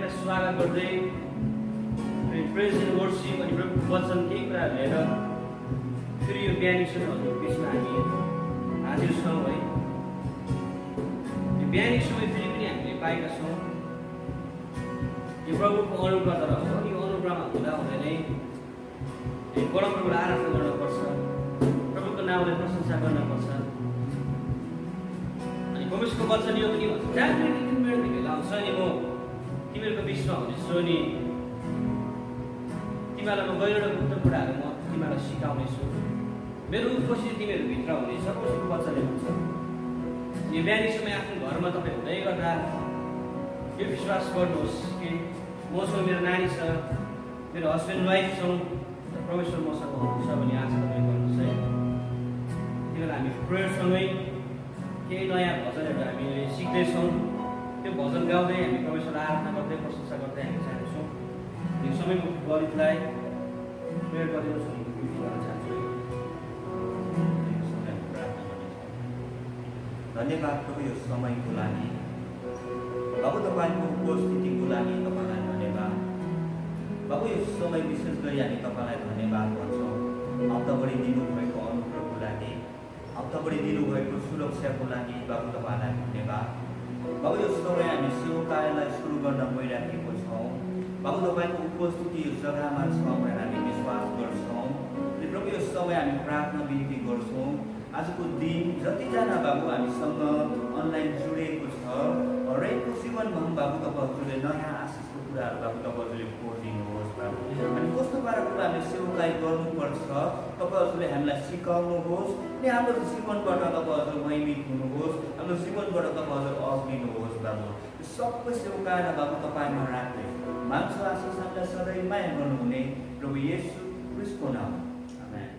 तपाईँलाई स्वागत गर्दै प्रेज एन्ड वर्शिप अनि प्रभुको वचन केही कुरा लिएर फेरि यो बिहानी समयहरूको बिचमा हामी हाजिर छौँ है। यो बिहानी समय फेरि पनि हामीले पाएका छौँ। यो प्रभुको अनुग्रहद्वारा हो। यो अनुग्रहमा हुँदा हुँदै नै परमप्रभुलाई आराधना गर्नुपर्छ, प्रभुको नामलाई प्रशंसा गर्नुपर्छ। अनि परमेश्वरको वचन यो पनि भन्छ, जहाँ पनि तिमीहरूको भेला हुन्छ नि म तिमीहरूको बिचमा हुनेछु अनि तिमीहरूलाई म गहिरो गुप्त कुराहरू म तिमीहरूलाई सिकाउनेछु। मेरो उपस्थिति तिमीहरूभित्र हुनेछ, परमेश्वरको वचनले भन्छ। यो बिहानी समय आफ्नो घरमा तपाईँ हुँदै गर्दा यो विश्वास गर्नुहोस् कि मसँग मेरो नानी छ, मेरो हस्बेन्ड वाइफ छौँ, परमेश्वर मसँग हुनुहुन्छ भन्ने आशा तपाईँ गर्नुहोस् है। त्यही भएर हामी प्रेयरसँगै केही नयाँ भजनहरू हामीले सिक्दैछौँ। त्यो भजन गाउँदै हामी परमेश्वरलाई आराधना गर्दै प्रशंसा गर्दै हामी जानेछौँ। यो समयको गरीबलाई प्रेयर गरिदिनुहोस् भने विनती गर्न चाहन्छु। धन्यवाद प्रभु यो समयको लागि, प्रभु तपाईँको उपस्थितिको लागि तपाईँलाई धन्यवाद। प्रभु यो समय विशेष गरी हामी तपाईँलाई धन्यवाद भन्छौँ। हप्ताभरि दिनुभएको अनुग्रहको लागि, हप्ताभरि दिनुभएको सुरक्षाको लागि प्रभु तपाईँलाई धन्यवाद। प्रभु यो समय हामी सेवकालाई सुरु गर्न गइराखेको छौँ। प्रभु तपाईँको उपस्थिति यो जग्गामा छ भनेर हामी विश्वास गर्छौँ। प्रभु यो समय हामी प्रार्थना बिन्ती गर्छौँ। आजको दिन जतिजना बाबु हामीसँग अनलाइन जोडिएको छ, हरेकको जीवनमा बाबु तपाईँहरूले नयाँ आशिषको कुराहरू बाबु तपाईँहरूले खोजिदिनुहोस् बाबु। अनि कस्तो पाराको हामीले सेवकाई गर्नुपर्छ तपाईँहरूले हामीलाई सिकाउनुहोस्। अनि हाम्रो जीवनबाट तपाईँहरू महिमित हुनुहोस्, हाम्रो जीवनबाट तपाईँहरू अग्लिनुहोस् बाबु। सबै सेवकालाई बाबु तपाईँमा राख्दै मान्छे आशिष हामीलाई सधैँ माया गर्नुहुने प्रभु येशू ख्रीष्टको नाम। Amen.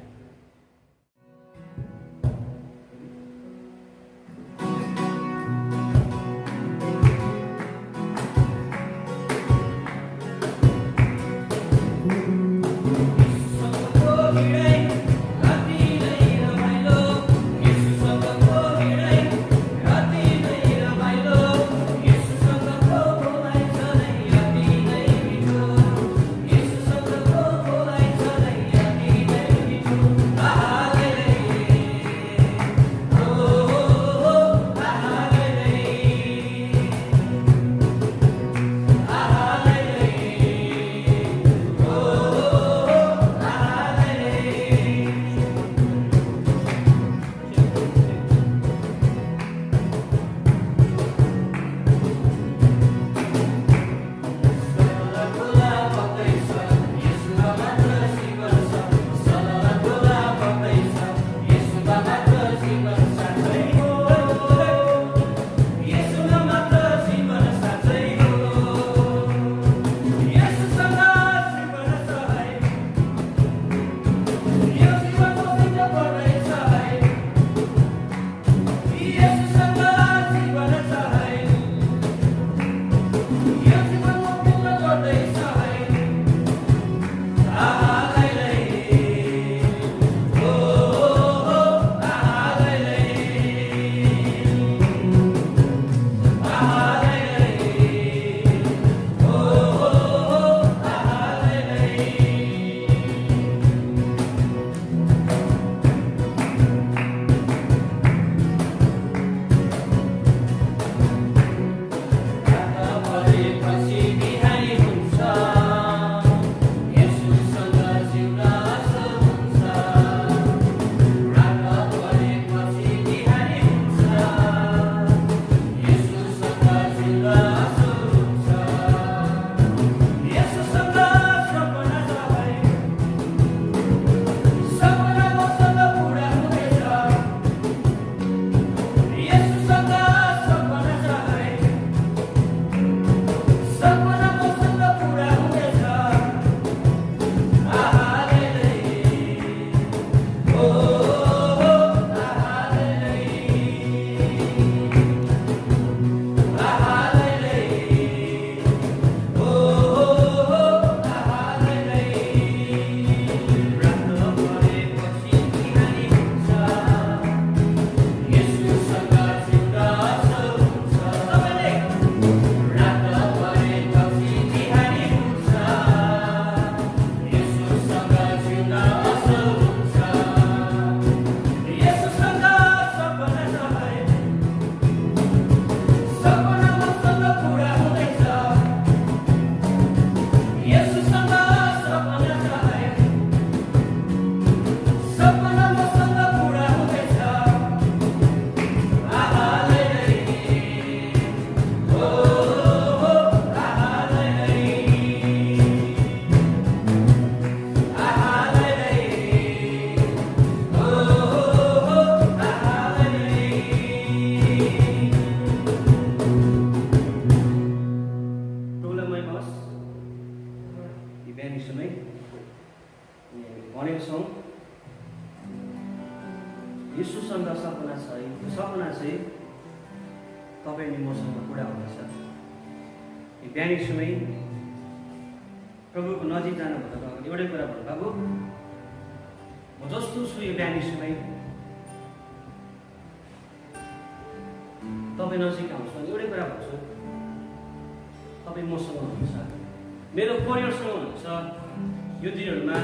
बिहानी समय भनेको छौँ यीशुसँग सपना छ। यो सपना चाहिँ तपाईँ अनि मसँग पुरा हुनेछ। बिहानी समय प्रभुको नजिक जानुभन्दा अगाडि एउटै कुरा भन्नु, बाबु म जस्तो छु यो बिहानी समय तपाईँ नजिक आउँछु अनि एउटै कुरा भन्छु, तपाईँ मसँग हुनुहुन्छ, मेरो परिवारसँग हुनुहुन्छ। यो दिनहरूमा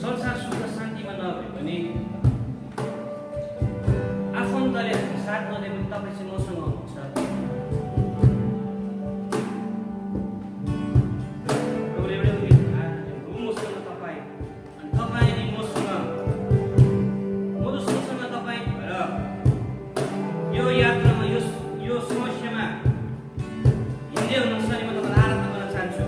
संसार सुख शान्तिमा नभए पनि आफन्तले साथ नदिए पनि तपाईँ चाहिँ मसँग हुनुहुन्छ। मसँग तपाईँ अनि तपाईँ अनि मसँग मधुसँगसँग तपाईँ भएर यो यात्रामा यो समस्यामा हिँड्दै हुनुहुन्छ। अनि म तपाईँलाई आराधना गर्न चाहन्छु।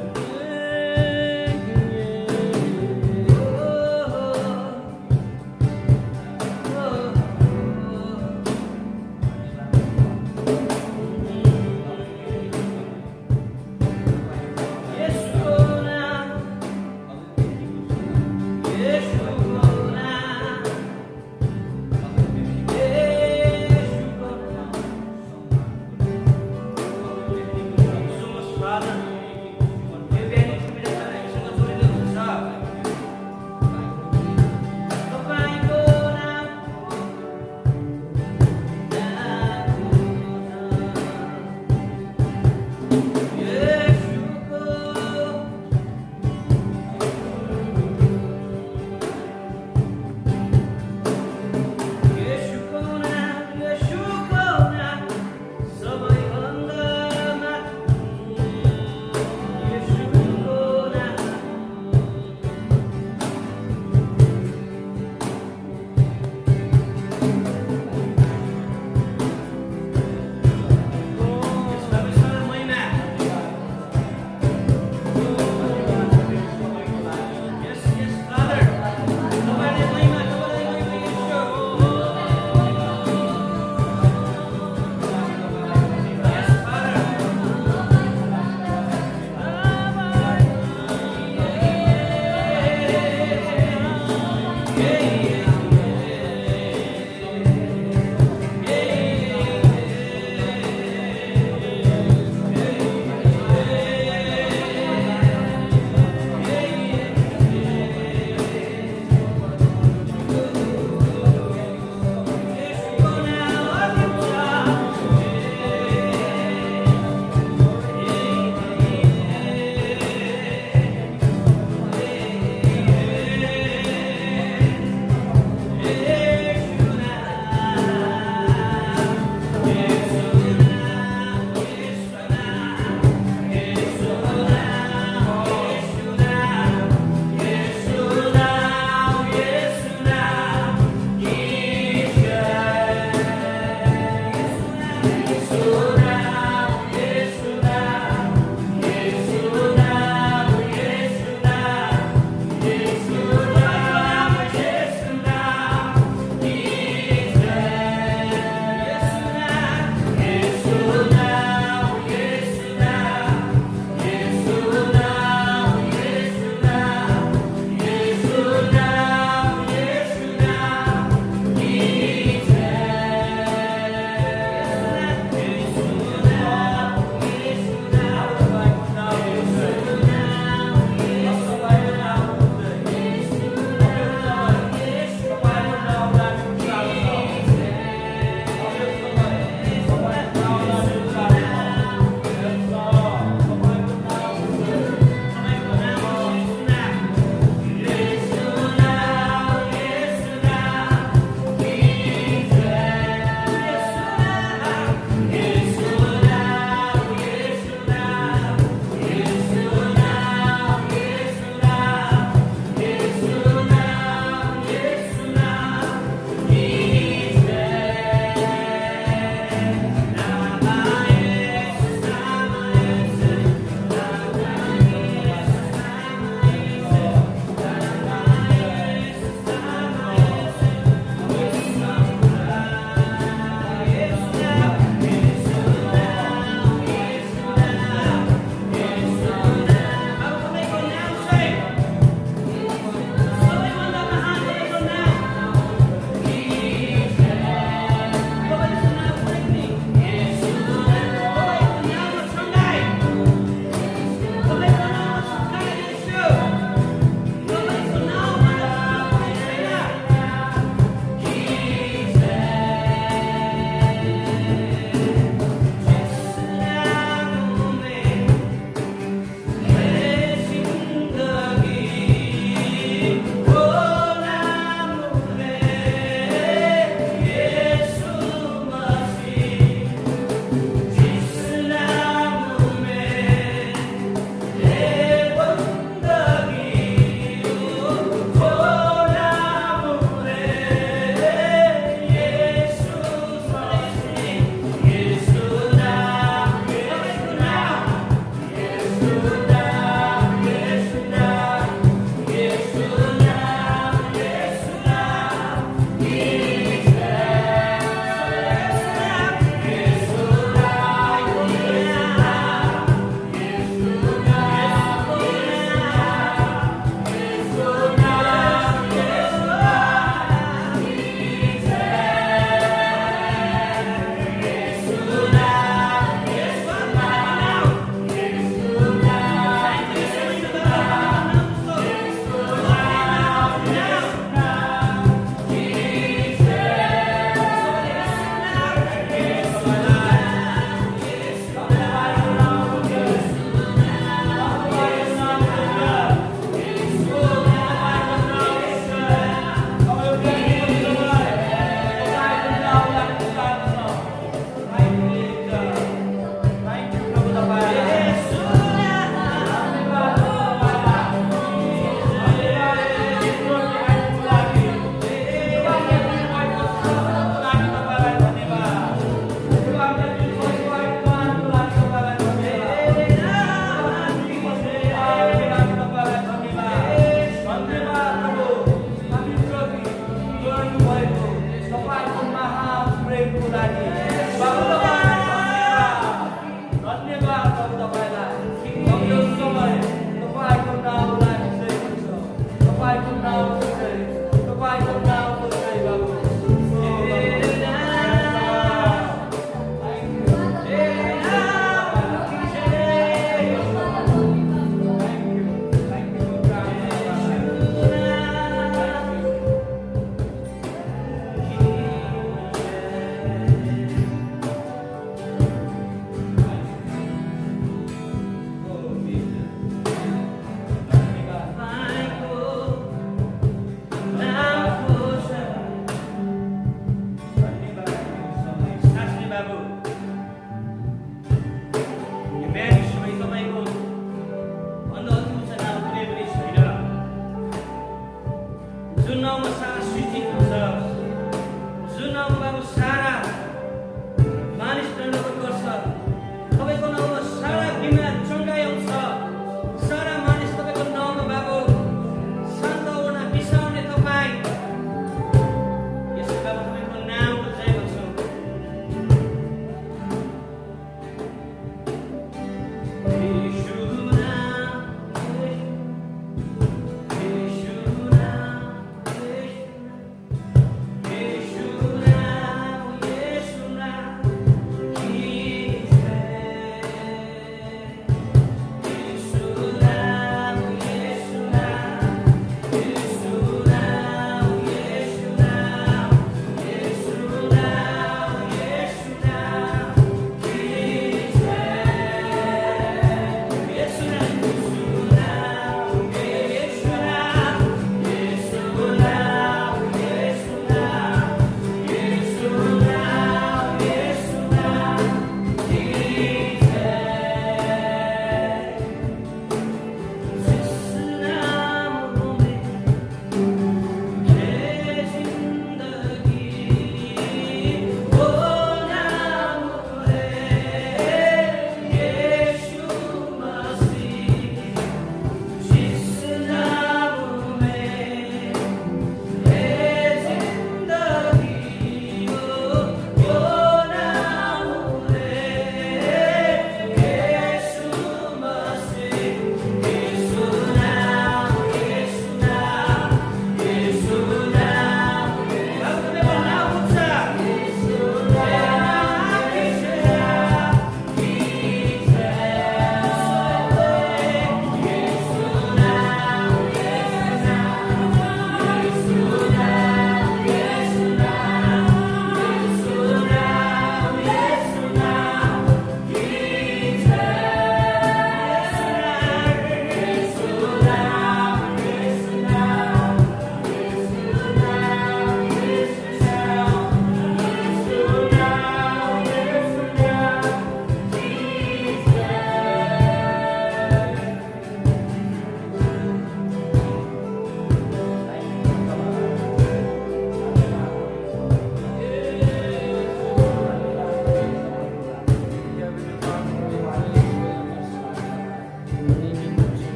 धन्यवाद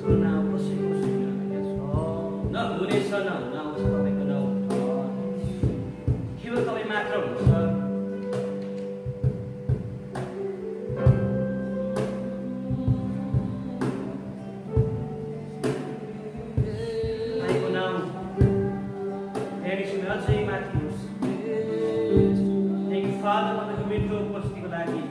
यसको नाउँ कसैको छैन। न हुनेछ न हुन आउँछ तपाईँको नाउँ। केवल तपाईँ मात्र हुनुहुन्छ। तपाईँको नाउँ ड्याडीसँग अझै माथि होस्। थ्याङ्क यू फादर, तपाईँको मिठो उपस्थितिको लागि।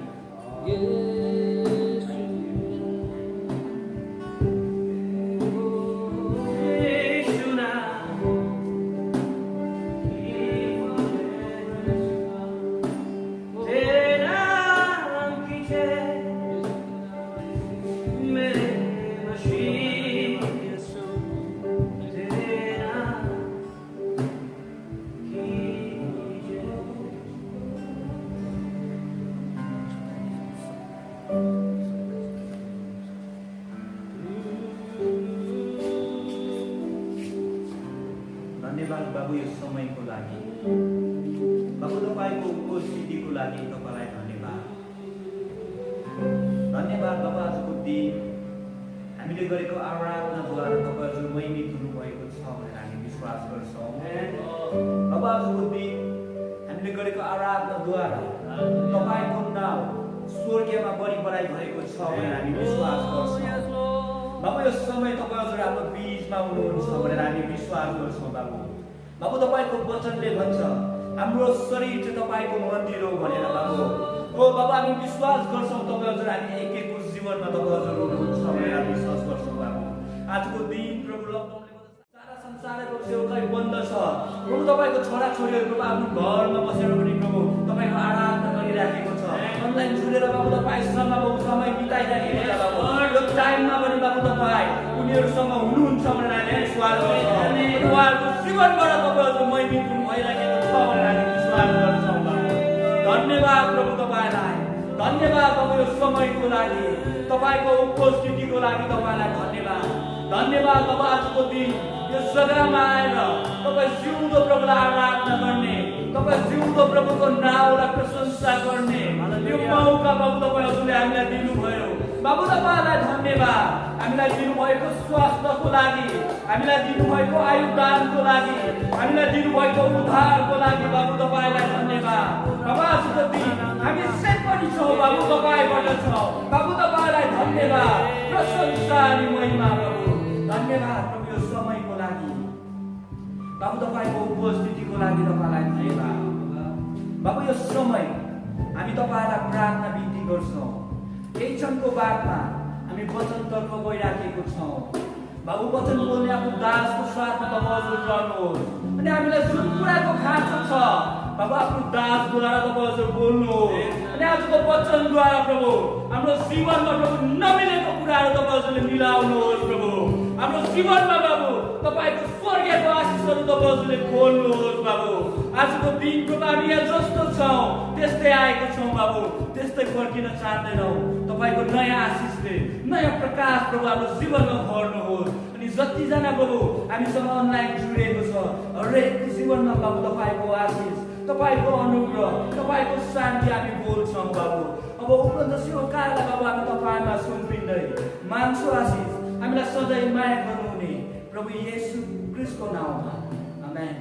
धन्यवाद बाबु यो समयको लागि। बाबु तपाईँको उपस्थितिको लागि तपाईँलाई धन्यवाद। धन्यवाद बाबा, आजको दिन हामीले गरेको आराधनाद्वारा तपाईँ हजुर महिमित हुनुभएको छ भनेर हामी विश्वास गर्छौँ। बाबा, आजको दिन हामीले गरेको आराधनाद्वारा तपाईँको नाउँ स्वर्गीयमा बढी बढाइ भएको छ भनेर हामी विश्वास गर्छौँ। बाबु, यो समय तपाईँ हजुर हाम्रो बीचमा हुनुहुन्छ भनेर हामी विश्वास गर्छौँ। बाबु, तपाईँको वचनले भन्छ हाम्रो शरीर चाहिँ तपाईँको मन्दिर हो भनेर। बाबु, ओ बाबा, हामी विश्वास गर्छौँ तपाईँ हजुर हामी एक एकको जीवनमा तपाईँ हजुर हुनुहुन्छ भनेर हामी विश्वास गर्छौँ। बाबु, आजको दिन प्रभु लकडाउनले सारा संसारको सेवकाई बन्द छ। प्रभु, तपाईँको छोराछोरीहरू प्रभु आफ्नो घरमा बसेर पनि प्रभु तपाईँको आराधना गरिराखेको छ। अनलाइन जुडेर बाबु तपाईँसँग समय बिताइराखेको छ। बाबु, यो टाइममा पनि बाबु तपाईँ उनीहरूसँग हुनुहुन्छ भनेर हामी विश्वास गर्छौँ। उहाँहरूको जीवनबाट तपाईँहरू महिमित हुनु भइरहेको छ भनेर हामी विश्वास गर्छौँ। बाबु, धन्यवाद प्रभु तपाईँलाई। धन्यवाद बाबु यो समयको लागि, तपाईँको उपस्थितिको लागि तपाईँलाई धन्यवाद। धन्यवाद बाबु, आजको दिन यो जग्गामा आएर तपाईँ जिउँदो प्रभुलाई आराधना गर्ने, तपाईँ जिउँदो प्रभुको नाउँलाई प्रशंसा गर्ने यो मौका बाबु तपाईँ हजुरले हामीलाई दिनुभयो। बाबु, तपाईँलाई धन्यवाद। हामीलाई दिनुभएको स्वास्थ्यको लागि, हामीलाई दिनुभएको आयुदानको लागि, हामीलाई दिनुभएको उद्धारको लागि बाबु तपाईँलाई धन्यवाद। बाबु, आजको दिन हामी सेट पनि छौँ बाबु तपाईँबाट छौँ। बाबु, तपाईँलाई धन्यवाद, प्रशंसा अनि महिमा बाबु। धन्यवाद प्रभु यो समयको लागि। बाबु, तपाईँको उपस्थितिको लागि तपाईँलाई धन्यवाद। बाबु, यो समय हामी तपाईँलाई प्रार्थना बिन्ती गर्छौँ। केही क्षणको बादमा हामी वचनतर्फ गइराखेको छौँ। बाबु, वचन बोल्ने आफ्नो दासको साथमा तपाईँ हजुर रहनुहोस्। अनि हामीलाई जुन कुराको खाँचो छ बाबु आफ्नो दासद्वारा तपाईँ हजुर बोल्नुहोस्। अनि आजको वचनद्वारा प्रभु हाम्रो जीवनमा प्रभु नमिलेको कुराहरू तपाईँ हजुरले मिलाउनुहोस्। प्रभु, हाम्रो जीवनमा बाबु तपाईँको स्वर्गीयको आशिषहरू तपाईँ हजुरले खोल्नुहोस्। बाबु, आजको दिन प्रभु हामी यहाँ जस्तो छौँ त्यस्तै आएको छौँ। बाबु, त्यस्तै फर्किन चाहँदैनौँ। तपाईँको नयाँ आशिषले नयाँ प्रकाश प्रभु हाम्रो जीवनमा भर्नुहोस्। अनि जतिजना प्रभु हामीसँग अनलाइन जुडिएको छ हरेकको जीवनमा बाबु तपाईँको आशिष, तपाईँको अनुग्रह, तपाईँको शान्ति हामी बोल्छौँ। बाबु, अब उपलब्ध सेवकाहरूलाई बाबु हामी तपाईँमा सुम्पिँदै मान्छौ आशिष हामीलाई सधैँ माया गर्नुहुने प्रभु येशू क्रिस्टको नाउँमा आमेन।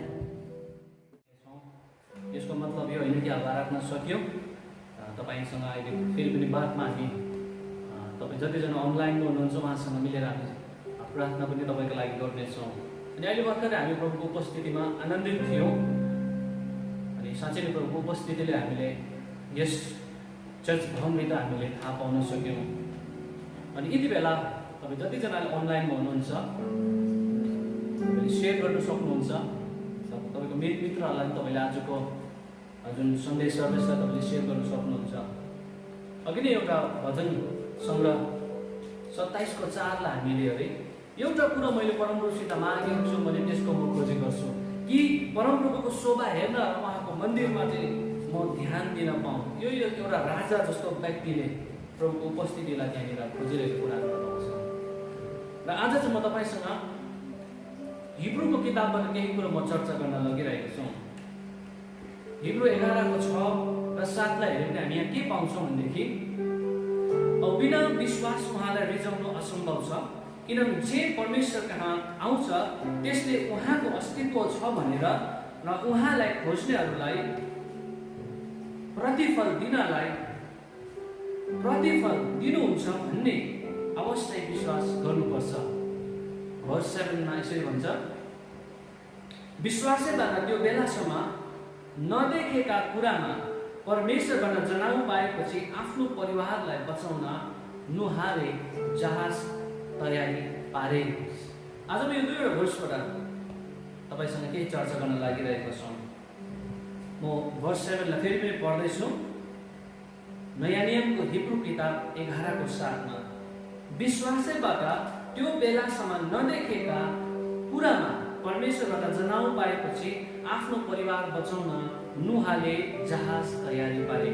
यसको मतलब यो होइन कि अब आराधना सक्यो। तपाईँसँग अहिले फेरि पनि बादमा हामी तपाईँ जतिजना अनलाइनमा हुनुहुन्छ उहाँसँग मिलेर हामी प्रार्थना पनि तपाईँको लागि गर्नेछौँ। अनि अहिले भर्खरै हामी प्रभुको उपस्थितिमा आनन्दित थियौँ। अनि साँच्चै नै प्रभुको उपस्थितिले हामीले यस चर्च भवनभित्र हामीले थाहा पाउन सक्यौँ। अनि यति बेला तपाईँ जतिजनाले अनलाइनमा हुनुहुन्छ तपाईँले सेयर गर्न सक्नुहुन्छ। तपाईँको मित्रहरूलाई तपाईँले आजको जुन सन्देश सर्भिसलाई तपाईँले सेयर गर्न सक्नुहुन्छ। अघि नै एउटा भजन सङ्ग्रह 27:4 हामीले अरे एउटा कुरा मैले परमप्रभुसित मागेको छु, मैले त्यसको म खोजी गर्छु कि परमप्रभुको शोभा हेर्न उहाँको मन्दिरमा चाहिँ म ध्यान दिन पाऊँ। यो एउटा राजा जस्तो व्यक्तिले प्रभुको उपस्थितिलाई त्यहाँनिर खोजिरहेको कुराहरू बताउँछ। र आज चाहिँ म तपाईँसँग हिब्रूको किताबबाट केही कुरो म चर्चा गर्न लगिरहेको छु। हिब्रू 11:6-7 हेऱ्यो भने हामी यहाँ के पाउँछौँ भनेदेखि बिना विश्वास उहाँलाई रिझाउनु असम्भव छ, किनभने जे परमेश्वर कहाँ आउँछ त्यसले उहाँको अस्तित्व छ भनेर र उहाँलाई खोज्नेहरूलाई प्रतिफल दिनुहुन्छ भन्ने अवश्य विश्वास गर्नुपर्छ। भर्स 7 मा यसरी भन्छ, विश्वासैबाट त्यो बेलासम्म नदेखेका कुरामा परमेश्वरबाट जनाउ पाएपछि आफ्नो परिवारलाई बचाउन नुहाले जहाज तयारी पारे। आज म यो दुईवटा भर्सबाट तपाईसँग केही चर्चा गर्न लागिरहेको छु। म भर्स 7 लाई फेरि पनि पढ्दैछु। नयाँ नियमको हिब्रू किताब 11 को 7 मा, विश्वासैबाट त्यो बेलासम्म नदेखेका कुरामा परमेश्वरबाट जनाउ पाएपछि आफ्नो परिवार बचाउन नुहाले जहाज तयारी पारे।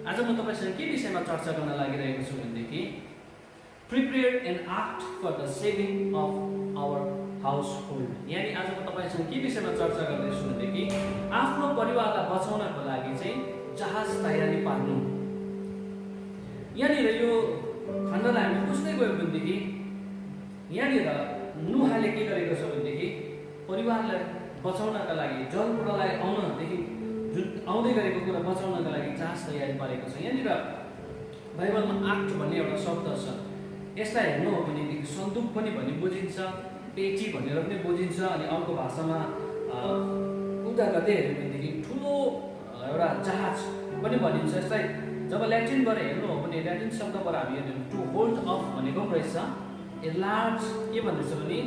आज म तपाईसँग के विषयमा चर्चा गर्न लागिरहेको छु भनेदेखि prepare an ark for the saving of our household. यानी आज म तपाईसँग के विषयमा चर्चा गर्दैछु भनेदेखि आफ्नो परिवारलाई बचाउनको लागि चाहिँ जहाज तयारी पार्नु। यहाँनिर यो खण्डलाई हामी बुझ्दै गयो भनेदेखि यहाँनिर नुहाले के गरेको छ भनेदेखि परिवारलाई बचाउनका लागि जल प्रलय आउनदेखि जुन आउँदै गरेको कुरा बचाउनका लागि जहाज तयारी पारेको छ। यहाँनिर बाइबलमा आर्क भन्ने एउटा शब्द छ। यसलाई हेर्नु हो भनेदेखि सन्दुक पनि भन्ने बुझिन्छ, पेटी भनेर पनि बुझिन्छ, अनि अर्को भाषामा उता गर्दै हेर्यो भनेदेखि ठुलो एउटा जहाज पनि भनिन्छ। यसलाई जब ल्याटिनबाट हेर्नु हो भने ल्याटिन शब्दबाट हामी हेर्नु टु होल्ड अफ भनेको रहेछ। ए लार्ज के भन्दछ भने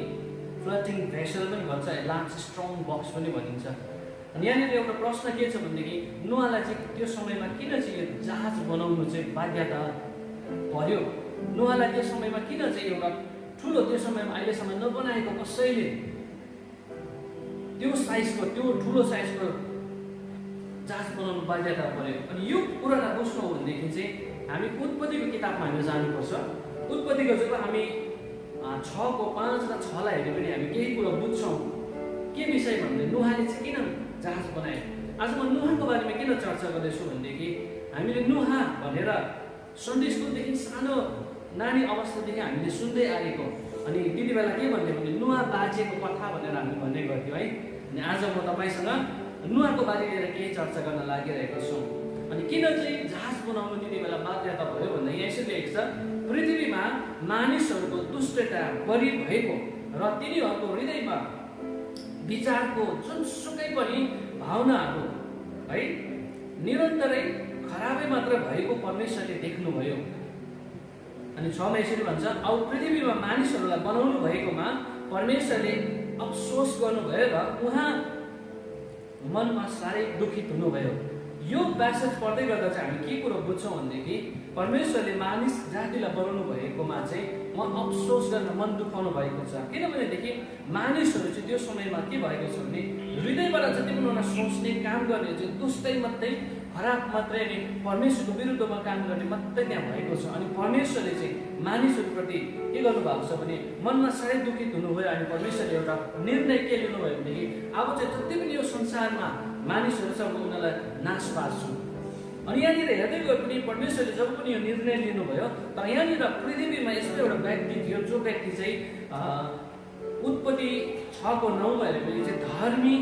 फ्लोटिङ भेसल पनि भन्छ, ए लार्ज स्ट्रङ बक्स पनि भनिन्छ। अनि यहाँनिर एउटा प्रश्न के छ भनेदेखि नुहालाई चाहिँ त्यो समयमा किन चाहिँ यो जहाज बनाउनु चाहिँ बाध्यता पर्यो? नुहालाई त्यो समयमा किन चाहिँ एउटा ठुलो, त्यो समयमा अहिलेसम्म नबनाएको कसैले त्यो साइजको, त्यो ठुलो साइजको जहाज बनाउनु बाध्यता पर्यो? अनि यो कुरालाई बुझ्नु हो भनेदेखि चाहिँ हामी उत्पत्तिको किताबमा हामी जानुपर्छ। उत्पत्तिको जब हामी 6 को 5 र 6 लाई हेऱ्यो भने हामी केही कुरा बुझ्छौँ। के विषय भन्दै नुहाले चाहिँ किन जहाज बनाए? आज म नुहाको बारेमा किन चर्चा गर्दैछु भनेदेखि हामीले नुहा भनेर सन्डे स्कुलदेखि सानो नानी अवस्थादेखि हामीले सुन्दै आएको। अनि त्यति बेला के भन्थ्यो भने नुहा बाजेको कथा भनेर हामी भन्ने गर्थ्यौँ है। अनि आज म तपाईँसँग नुहाको बारे लिएर केही चर्चा गर्न लागिरहेको छु। अनि किन चाहिँ जहाज बनाउनु त्यति बेला बाध्यता भयो भन्दा यहाँ यसरी लेखेको छ, पृथ्वीमा मानिसहरूको दुष्टता बढी भएको र तिनीहरूको हृदयमा विचारको जुनसुकै पनि भावनाहरू है निरन्तरै खराबै मात्र भएको परमेश्वरले देख्नुभयो। अनि 6 मा यसरी भन्छ, अब पृथ्वीमा मानिसहरूलाई बनाउनु भएकोमा परमेश्वरले अफसोस गर्नुभयो र उहाँ मनमा साह्रै दुखित हुनुभयो। यो प्यासेज पढ्दै गर्दा चाहिँ हामी के कुरो बुझ्छौँ भनेदेखि परमेश्वरले मानिस जातिलाई बनाउनु भएकोमा चाहिँ अफसोस गर्न मन दुखाउनु भएको छ। किनभनेदेखि मानिसहरू चाहिँ त्यो समयमा के भएको छ भने हृदयबाट जति पनि उनीहरू सोच्ने, काम गर्ने चाहिँ दुष्टै मात्रै, खराब मात्रै, अनि परमेश्वरको विरुद्धमा काम गर्ने मात्रै त्यहाँ भएको छ। अनि परमेश्वरले चाहिँ मानिसहरूप्रति के गर्नुभएको छ भने मनमा साह्रै दुखित हुनुभयो। अनि परमेश्वरले एउटा निर्णय के लिनुभयो भनेदेखि अब चाहिँ जति पनि यो संसारमा मानिसहरू छ उनीहरूलाई नाश पार्छु। अनि यहाँनिर हेर्दै गयो पनि परमेश्वरले जब पनि यो निर्णय लिनुभयो, तर यहाँनिर पृथ्वीमा यस्तो एउटा व्यक्ति थियो जो व्यक्ति चाहिँ उत्पत्ति 6 को 9 मा हेऱ्यो भने चाहिँ धर्मी,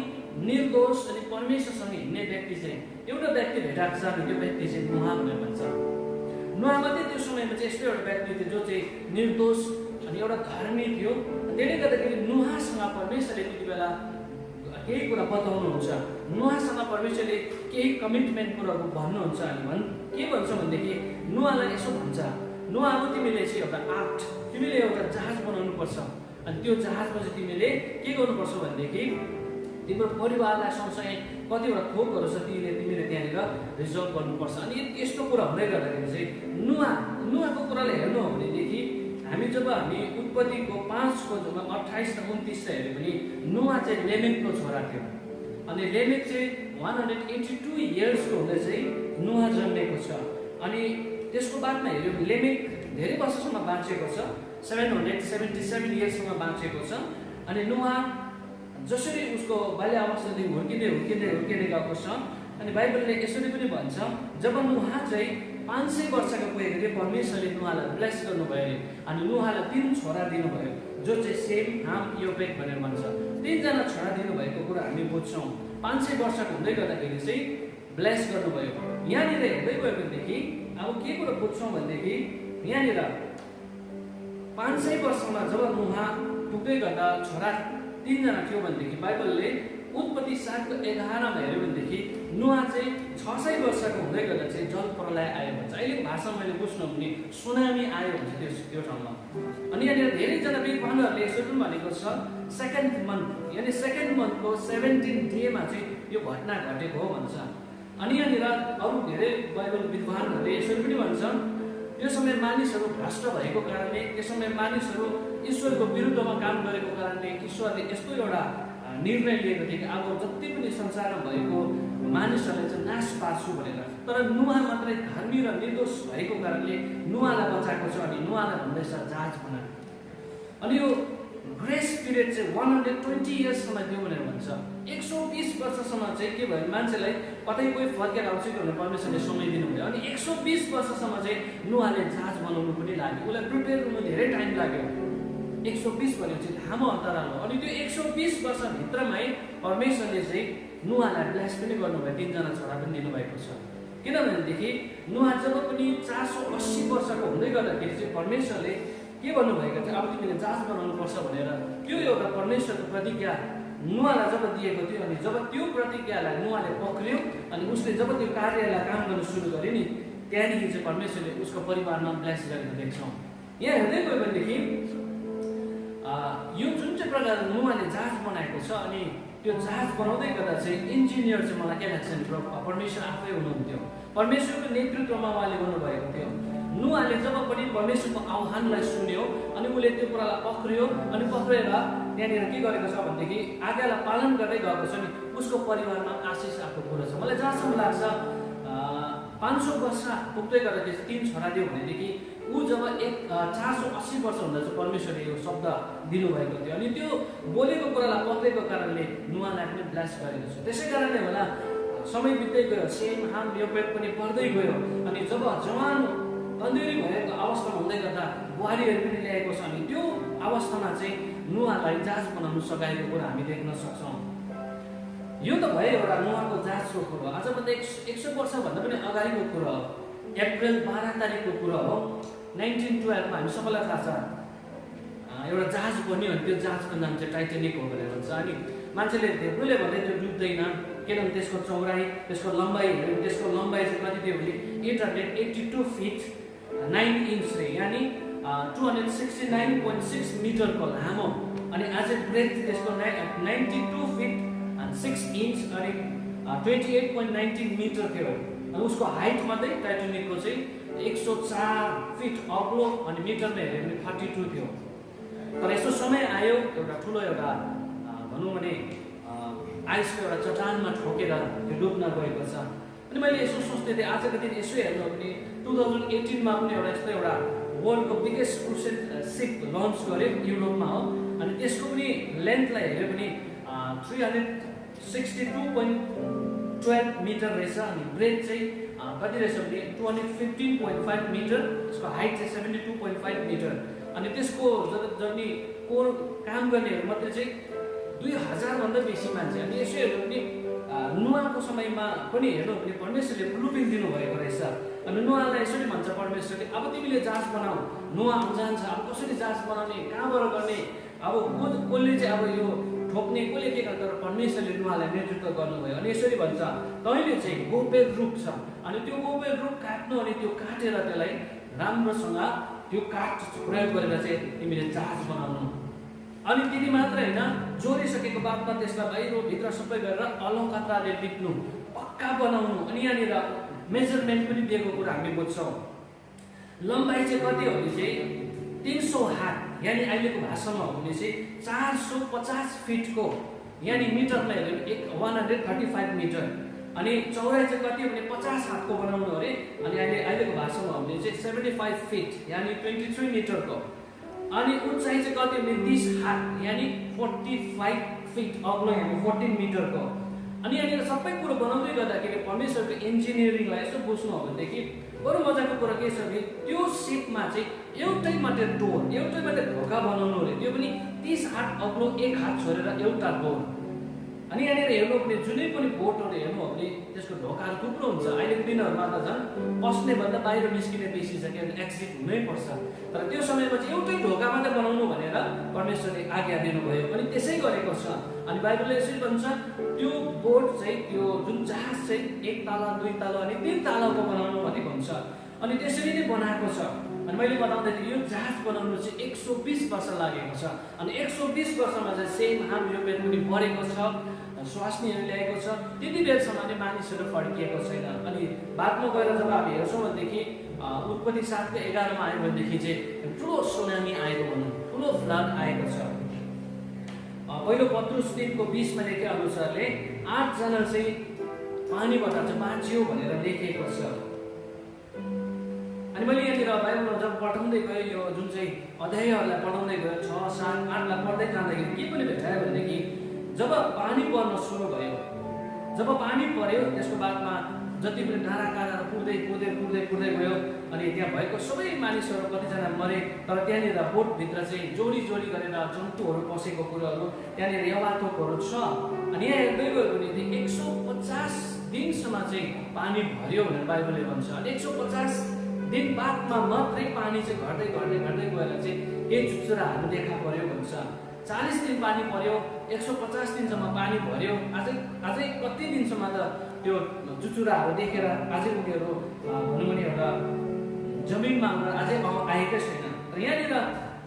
निर्दोष अनि परमेश्वरसँग हिँड्ने व्यक्ति चाहिँ एउटा व्यक्ति भेटाएको छ। त्यो व्यक्ति चाहिँ नुहा भनेर भन्छ। नुहा मात्रै त्यो समयमा चाहिँ यस्तो एउटा व्यक्ति थियो जो चाहिँ निर्दोष अनि एउटा धर्मी थियो। त्यसले गर्दाखेरि नुहासँग परमेश्वरले त्यति बेला केही कुरा बताउनुहुन्छ, नुहासँग परमेश्वरले केही कमिटमेन्ट कुराहरू भन्नुहुन्छ। अनि के भन्छ भनेदेखि नुहालाई यसो भन्छ, नुहा अब तिमीले चाहिँ एउटा आर्क, तिमीले एउटा जहाज बनाउनु पर्छ। अनि त्यो जहाजमा चाहिँ तिमीले के गर्नुपर्छ भनेदेखि तिम्रो परिवारलाई सँगसँगै कतिवटा थोकहरू छ तिमीले त्यहाँनिर रिजर्भ गर्नुपर्छ। अनि यस्तो कुरा हुँदै गर्दाखेरि चाहिँ नुहाको कुरालाई हेर्नु हो भनेदेखि हामी जब हामी उत्पत्तिको 5 को 28 र 29 हेऱ्यो भने नुहा चाहिँ लेमेकको छोरा थियो। अनि लेमेक चाहिँ 182 इयर्सको हुँदा चाहिँ नुहा जन्मेको छ। अनि त्यसको बादमा हेऱ्यो भने लेमेक धेरै वर्षसम्म बाँचेको छ, 777 इयर्ससम्म बाँचेको छ। अनि नुहा जसरी उसको बाल्यावस्थादेखि हुर्किँदै गएको छ। अनि बाइबलले यसरी पनि भन्छ, जब नुहा चाहिँ 500 वर्षका पुगेको थियो परमेश्वरले नुहालाई ब्लेस गर्नुभयो अरे। अनि नुहालाई 3 छोरा दिनुभयो, जो चाहिँ सेम, हाम, योपेत भनेर भन्छ। 3 जना छोरा दिनुभएको कुरा हामी बुझ्छौँ। 500 वर्षको हुँदै गर्दाखेरि चाहिँ ब्लेस गर्नुभयो। यहाँनिर हेर्दै गयो भनेदेखि अब के कुरो बुझ्छौँ भनेदेखि यहाँनिर 500 वर्षमा जब नुहा पुग्दै गर्दा छोरा 3 जना थियो भनेदेखि बाइबलले उत्पत्ति 7:11 हेऱ्यो भनेदेखि नुहा चाहिँ 600 वर्षको हुँदै गर्दा चाहिँ जल प्रलय आयो भन्छ। अहिलेको भाषामा मैले बुझ्नु भने सुनामी आयो भन्छ त्यो ठाउँमा। अनि यहाँनिर धेरैजना विद्वानहरूले यसो पनि भनेको छ, सेकेन्ड मन्थ यानि सेकेन्ड मन्थको 17 डेमा चाहिँ यो घटना घटेको हो भन्छ। अनि यहाँनिर अरू धेरै बाइबल विद्वानहरूले यसरी पनि भन्छन्, त्यो समय मानिसहरू भ्रष्ट भएको कारणले, त्यो समय मानिसहरू ईश्वरको विरुद्धमा काम गरेको कारणले ईश्वरले यस्तो एउटा निर्णय लिएको थियो कि अब जति पनि संसारमा भएको मानिसहरूलाई चाहिँ नाश पार्छु भनेर। तर नुहा मात्रै धर्मी र निर्दोष भएको कारणले नुहालाई बचाएको छ। अनि नुहालाई भन्दैछ जहाज बना। अनि यो ग्रेस पिरियड चाहिँ 120 इयर्ससम्म दियो भनेर भन्छ। 120 वर्षसम्म चाहिँ के भयो, मान्छेलाई कतै कोही फर्केर आउँछ कि भनेर परमेश्वरले समय दिनुभयो। अनि 120 वर्षसम्म चाहिँ नुहाले जहाज बनाउनु पनि लाग्यो, उसलाई प्रिपेयर हुनु धेरै टाइम लाग्यो। 120 भनेपछि लामो अन्तराल हो। अनि त्यो 120 वर्षभित्रमै परमेश्वरले चाहिँ नुहालाई ब्लेस पनि गर्नुभयो, 3 जना छोरा पनि दिनुभएको छ। किनभनेदेखि नुहा जब पनि 480 वर्षको हुँदै गर्दाखेरि चाहिँ परमेश्वरले के भन्नुभएको थियो, अब तिमीले जहाज बनाउनु पर्छ भनेर त्यो एउटा परमेश्वरको प्रतिज्ञा नुहालाई जब दिएको थियो। अनि जब त्यो प्रतिज्ञालाई नुहाले पक्रियो अनि उसले जब त्यो कार्यलाई काम गर्न सुरु गर्यो नि, त्यहाँदेखि चाहिँ परमेश्वरले उसको परिवारमा ब्लेस गरेको देख्छौँ। यहाँ हेर्दै गयो भनेदेखि यो जुन चाहिँ प्रकारले नुहाले जहाज बनाएको छ, अनि त्यो जहाज बनाउँदै गर्दा चाहिँ इन्जिनियर चाहिँ मलाई के लाग्छ नि, परमेश्वर आफै हुनुहुन्थ्यो। परमेश्वरको नेतृत्वमा उहाँले गर्नुभएको थियो। नुहाले जब पनि परमेश्वरको आह्वानलाई सुन्यो अनि उसले त्यो कुरालाई पक्रियो अनि पक्रेर त्यहाँनिर के गरेको छ भनेदेखि आज्ञालाई पालन गर्दै गएको छ नि, उसको परिवारमा आशिष आएको कुरो छ। मलाई जहाँसम्म लाग्छ 500 वर्ष पुग्दै गर्दाखेरि 3 छोरा दियो भनेदेखि ऊ जब 480 वर्ष हुँदा चाहिँ परमेश्वरले यो शब्द दिनुभएको थियो। अनि त्यो बोलेको कुरालाई पक्रेको कारणले नुहालाई पनि ब्लेस गरेको छ। त्यसै कारणले होला समय बित्दै गयो, सेम, हाम, योपेत पनि बढ्दै गयो। अनि जब जवान तन्देरी भएको अवस्थामा हुँदै गर्दा बुहारीहरू पनि ल्याएको छ। अनि त्यो अवस्थामा चाहिँ नुहालाई जहाज बनाउनु सघाएको कुरा हामी देख्न सक्छौँ। यो त भयो एउटा नुहाको जहाजको कुरो। आजभन्दा 100 वर्षभन्दा पनि अगाडिको कुरो हो। अप्रिल 12 तारिकको कुरो हो, 1912 मा। हामी सबैलाई थाहा छ एउटा जहाज बन्यो भने त्यो जहाजको नाम चाहिँ टाइटेनिक हो भनेर भन्छ। अनि मान्छेले धेरैले भन्दै त्यो डुब्दैन, किनभने त्यसको चौडाइ, त्यसको लम्बाइ हेऱ्यो, त्यसको लम्बाइ चाहिँ कति थियो भने 882 फिट 9 इन्च रे, यानि 269.6 मिटरको लामो। अनि आज ब्रेथ त्यसको 92 फिट 6 इन्च अनि 28.19 मिटर थियो। अनि उसको हाइट मात्रै टाइटेनिकको चाहिँ 104 फिट अग्लो अनि मिटरमा हेऱ्यो भने 32 थियो। तर यस्तो समय आयो एउटा ठुलो एउटा भनौँ भने आइसको एउटा चट्टानमा ठोकेर त्यो डुब्न गएको छ। अनि मैले यसो सोच्दै थिएँ आजको दिन यसो हेर्नु भने 2018 मा पनि यस्तो एउटा वर्ल्डको बिगेस्ट क्रुसेड सिप लन्च गर्यो युरोपमा हो। अनि त्यसको पनि लेन्थलाई हेऱ्यो भने 362.12 मिटर रहेछ। अनि ब्रेथ चाहिँ कति रहेछ भने 215.5 मिटर, त्यसको हाइट चाहिँ 72.5 मिटर। अनि त्यसको जति कोर काम गर्नेहरू मात्रै चाहिँ 2000 भन्दा बेसी मान्छे। अनि यसो हेर्नु भने नुहाको समयमा पनि हेर्नु भने परमेश्वरले ब्लुप्रिन्ट दिनुभएको रहेछ। अनि नुहालाई यसरी भन्छ परमेश्वरले, अब तिमीले जहाज बनाऊ। नुहा जान्छ, अब कसरी जहाज बनाउने, कहाँबाट गर्ने, अब कसले चाहिँ अब यो ठोक्ने, कसले के गर्छ, तर परमेश्वरले नुहालाई नेतृत्व गर्नुभयो। अनि यसरी भन्छ तैँले चाहिँ गोपेद रुख छ, अनि त्यो गोपेद रुख काट्नु, अनि त्यो काटेर त्यसलाई राम्रोसँग त्यो काठ प्रयोग गरेर चाहिँ तिमीले जहाज बनाउनु। अनि त्यति मात्र होइन, जोडिसकेको बादमा त्यसलाई बाहिर भित्र सबै गरेर अलौकताले लिप्नु, पक्का बनाउनु। अनि यहाँनिर मेजरमेन्ट पनि दिएको कुरा हामी बुझ्छौँ। लम्बाइ चाहिँ कति हो भने चाहिँ 300 हात, यानि अहिलेको भाषामा हो भने चाहिँ 450 फिटको, यानि मिटरमा हेऱ्यो भने 135 मिटर। अनि चौडाइ चाहिँ कति हो भने 50 हातको बनाउनु अरे। अनि अहिलेको भाषामा हो भने चाहिँ 75 फिट, यानि 23 मिटरको। अनि उचाइ चाहिँ कति हो भने 30 हात, यानि 45 फिट अग्लो, यानि 14 मिटरको। अनि यहाँनिर सबै कुरो बनाउँदै गर्दाखेरि परमेश्वरको इन्जिनियरिङलाई यसो बुझ्नु हो भनेदेखि बरु मजाको कुरा के छ भने त्यो सिपमा चाहिँ एउटै मात्रै डोर, एउटै मात्रै ढोका बनाउनु अरे, त्यो पनि 30 हात अग्लो 1 हात छोडेर एउटा डोर। अनि यहाँनिर हेर्नु भने जुनै पनि बोटहरू हेर्नु हो भने त्यसको ढोकाहरू थुप्रो हुन्छ। अहिलेको दिनहरूमा त झन् पस्ने भन्दा बाहिर निस्किने बेसी छ, किनभने एक्जिट हुनै पर्छ। तर त्यो समयमा चाहिँ एउटै ढोका मात्रै बनाउनु भनेर परमेश्वरले आज्ञा दिनुभयो, अनि त्यसै गरेको छ। अनि बाइबलले यसरी भन्छ त्यो बोट चाहिँ, त्यो जुन जहाज चाहिँ 1 तला 2 तला अनि 3 तलाको बनाउनु भनेको हुन्छ। अनि त्यसरी नै बनाएको छ। अनि मैले बताउँदाखेरि यो जहाज बनाउनु चाहिँ 120 वर्ष लागेको छ। अनि 120 वर्षमा चाहिँ सेम हाम यो पेट पनि बढेको छ, स्वास्नीहरू ल्याएको छ। त्यति बेरसम्म नै मानिसहरू फर्किएको छैन। अनि बादमा गएर जब हामी हेर्छौँ भनेदेखि उत्पत्ति 7:11 आयो भनेदेखि चाहिँ ठुलो सुनामी आएको भनौँ, ठुलो फ्लड आएको छ। पहिलो पत्रुस 3:20 लेखे अनुसारले 8 जना चाहिँ पानीबाट चाहिँ बाँचियो भनेर लेखेको छ। अनि मैले यहाँनिर बाइबलमा जब पढाउँदै गएँ, यो जुन चाहिँ अध्यायहरूलाई पढाउँदै गयो 6, 7, 8लाई पढ्दै जाँदाखेरि के पनि भेटायो भनेदेखि जब पानी पर्न सुरु भयो, जब पानी पर्यो त्यसको बादमा जति पनि डाँडा काँडाहरू पुर्दै गयो। अनि त्यहाँ भएको सबै मानिसहरू कतिजना मरे, तर त्यहाँनिर बोटभित्र चाहिँ जोडी गरेर जन्तुहरू पसेको कुराहरू त्यहाँनिर यवाथोकहरू छ। अनि यहाँ हेर्दै गयो भने 150 दिनसम्म चाहिँ पानी भर्यो भनेर बाइबलले भन्छ। अनि 150 दिन बादमा मात्रै पानी चाहिँ घट्दै गएर चाहिँ केही चुचुराहरू देखा पर्यो भन्छ। 40 दिन पानी पर्यो, 150 दिनसम्म पानी भर्यो, अझै कति दिनसम्म त त्यो चुचुराहरू देखेर अझै उनीहरू भनौँ भने एउटा जमिनमा अझै आएकै छैन। र यहाँनिर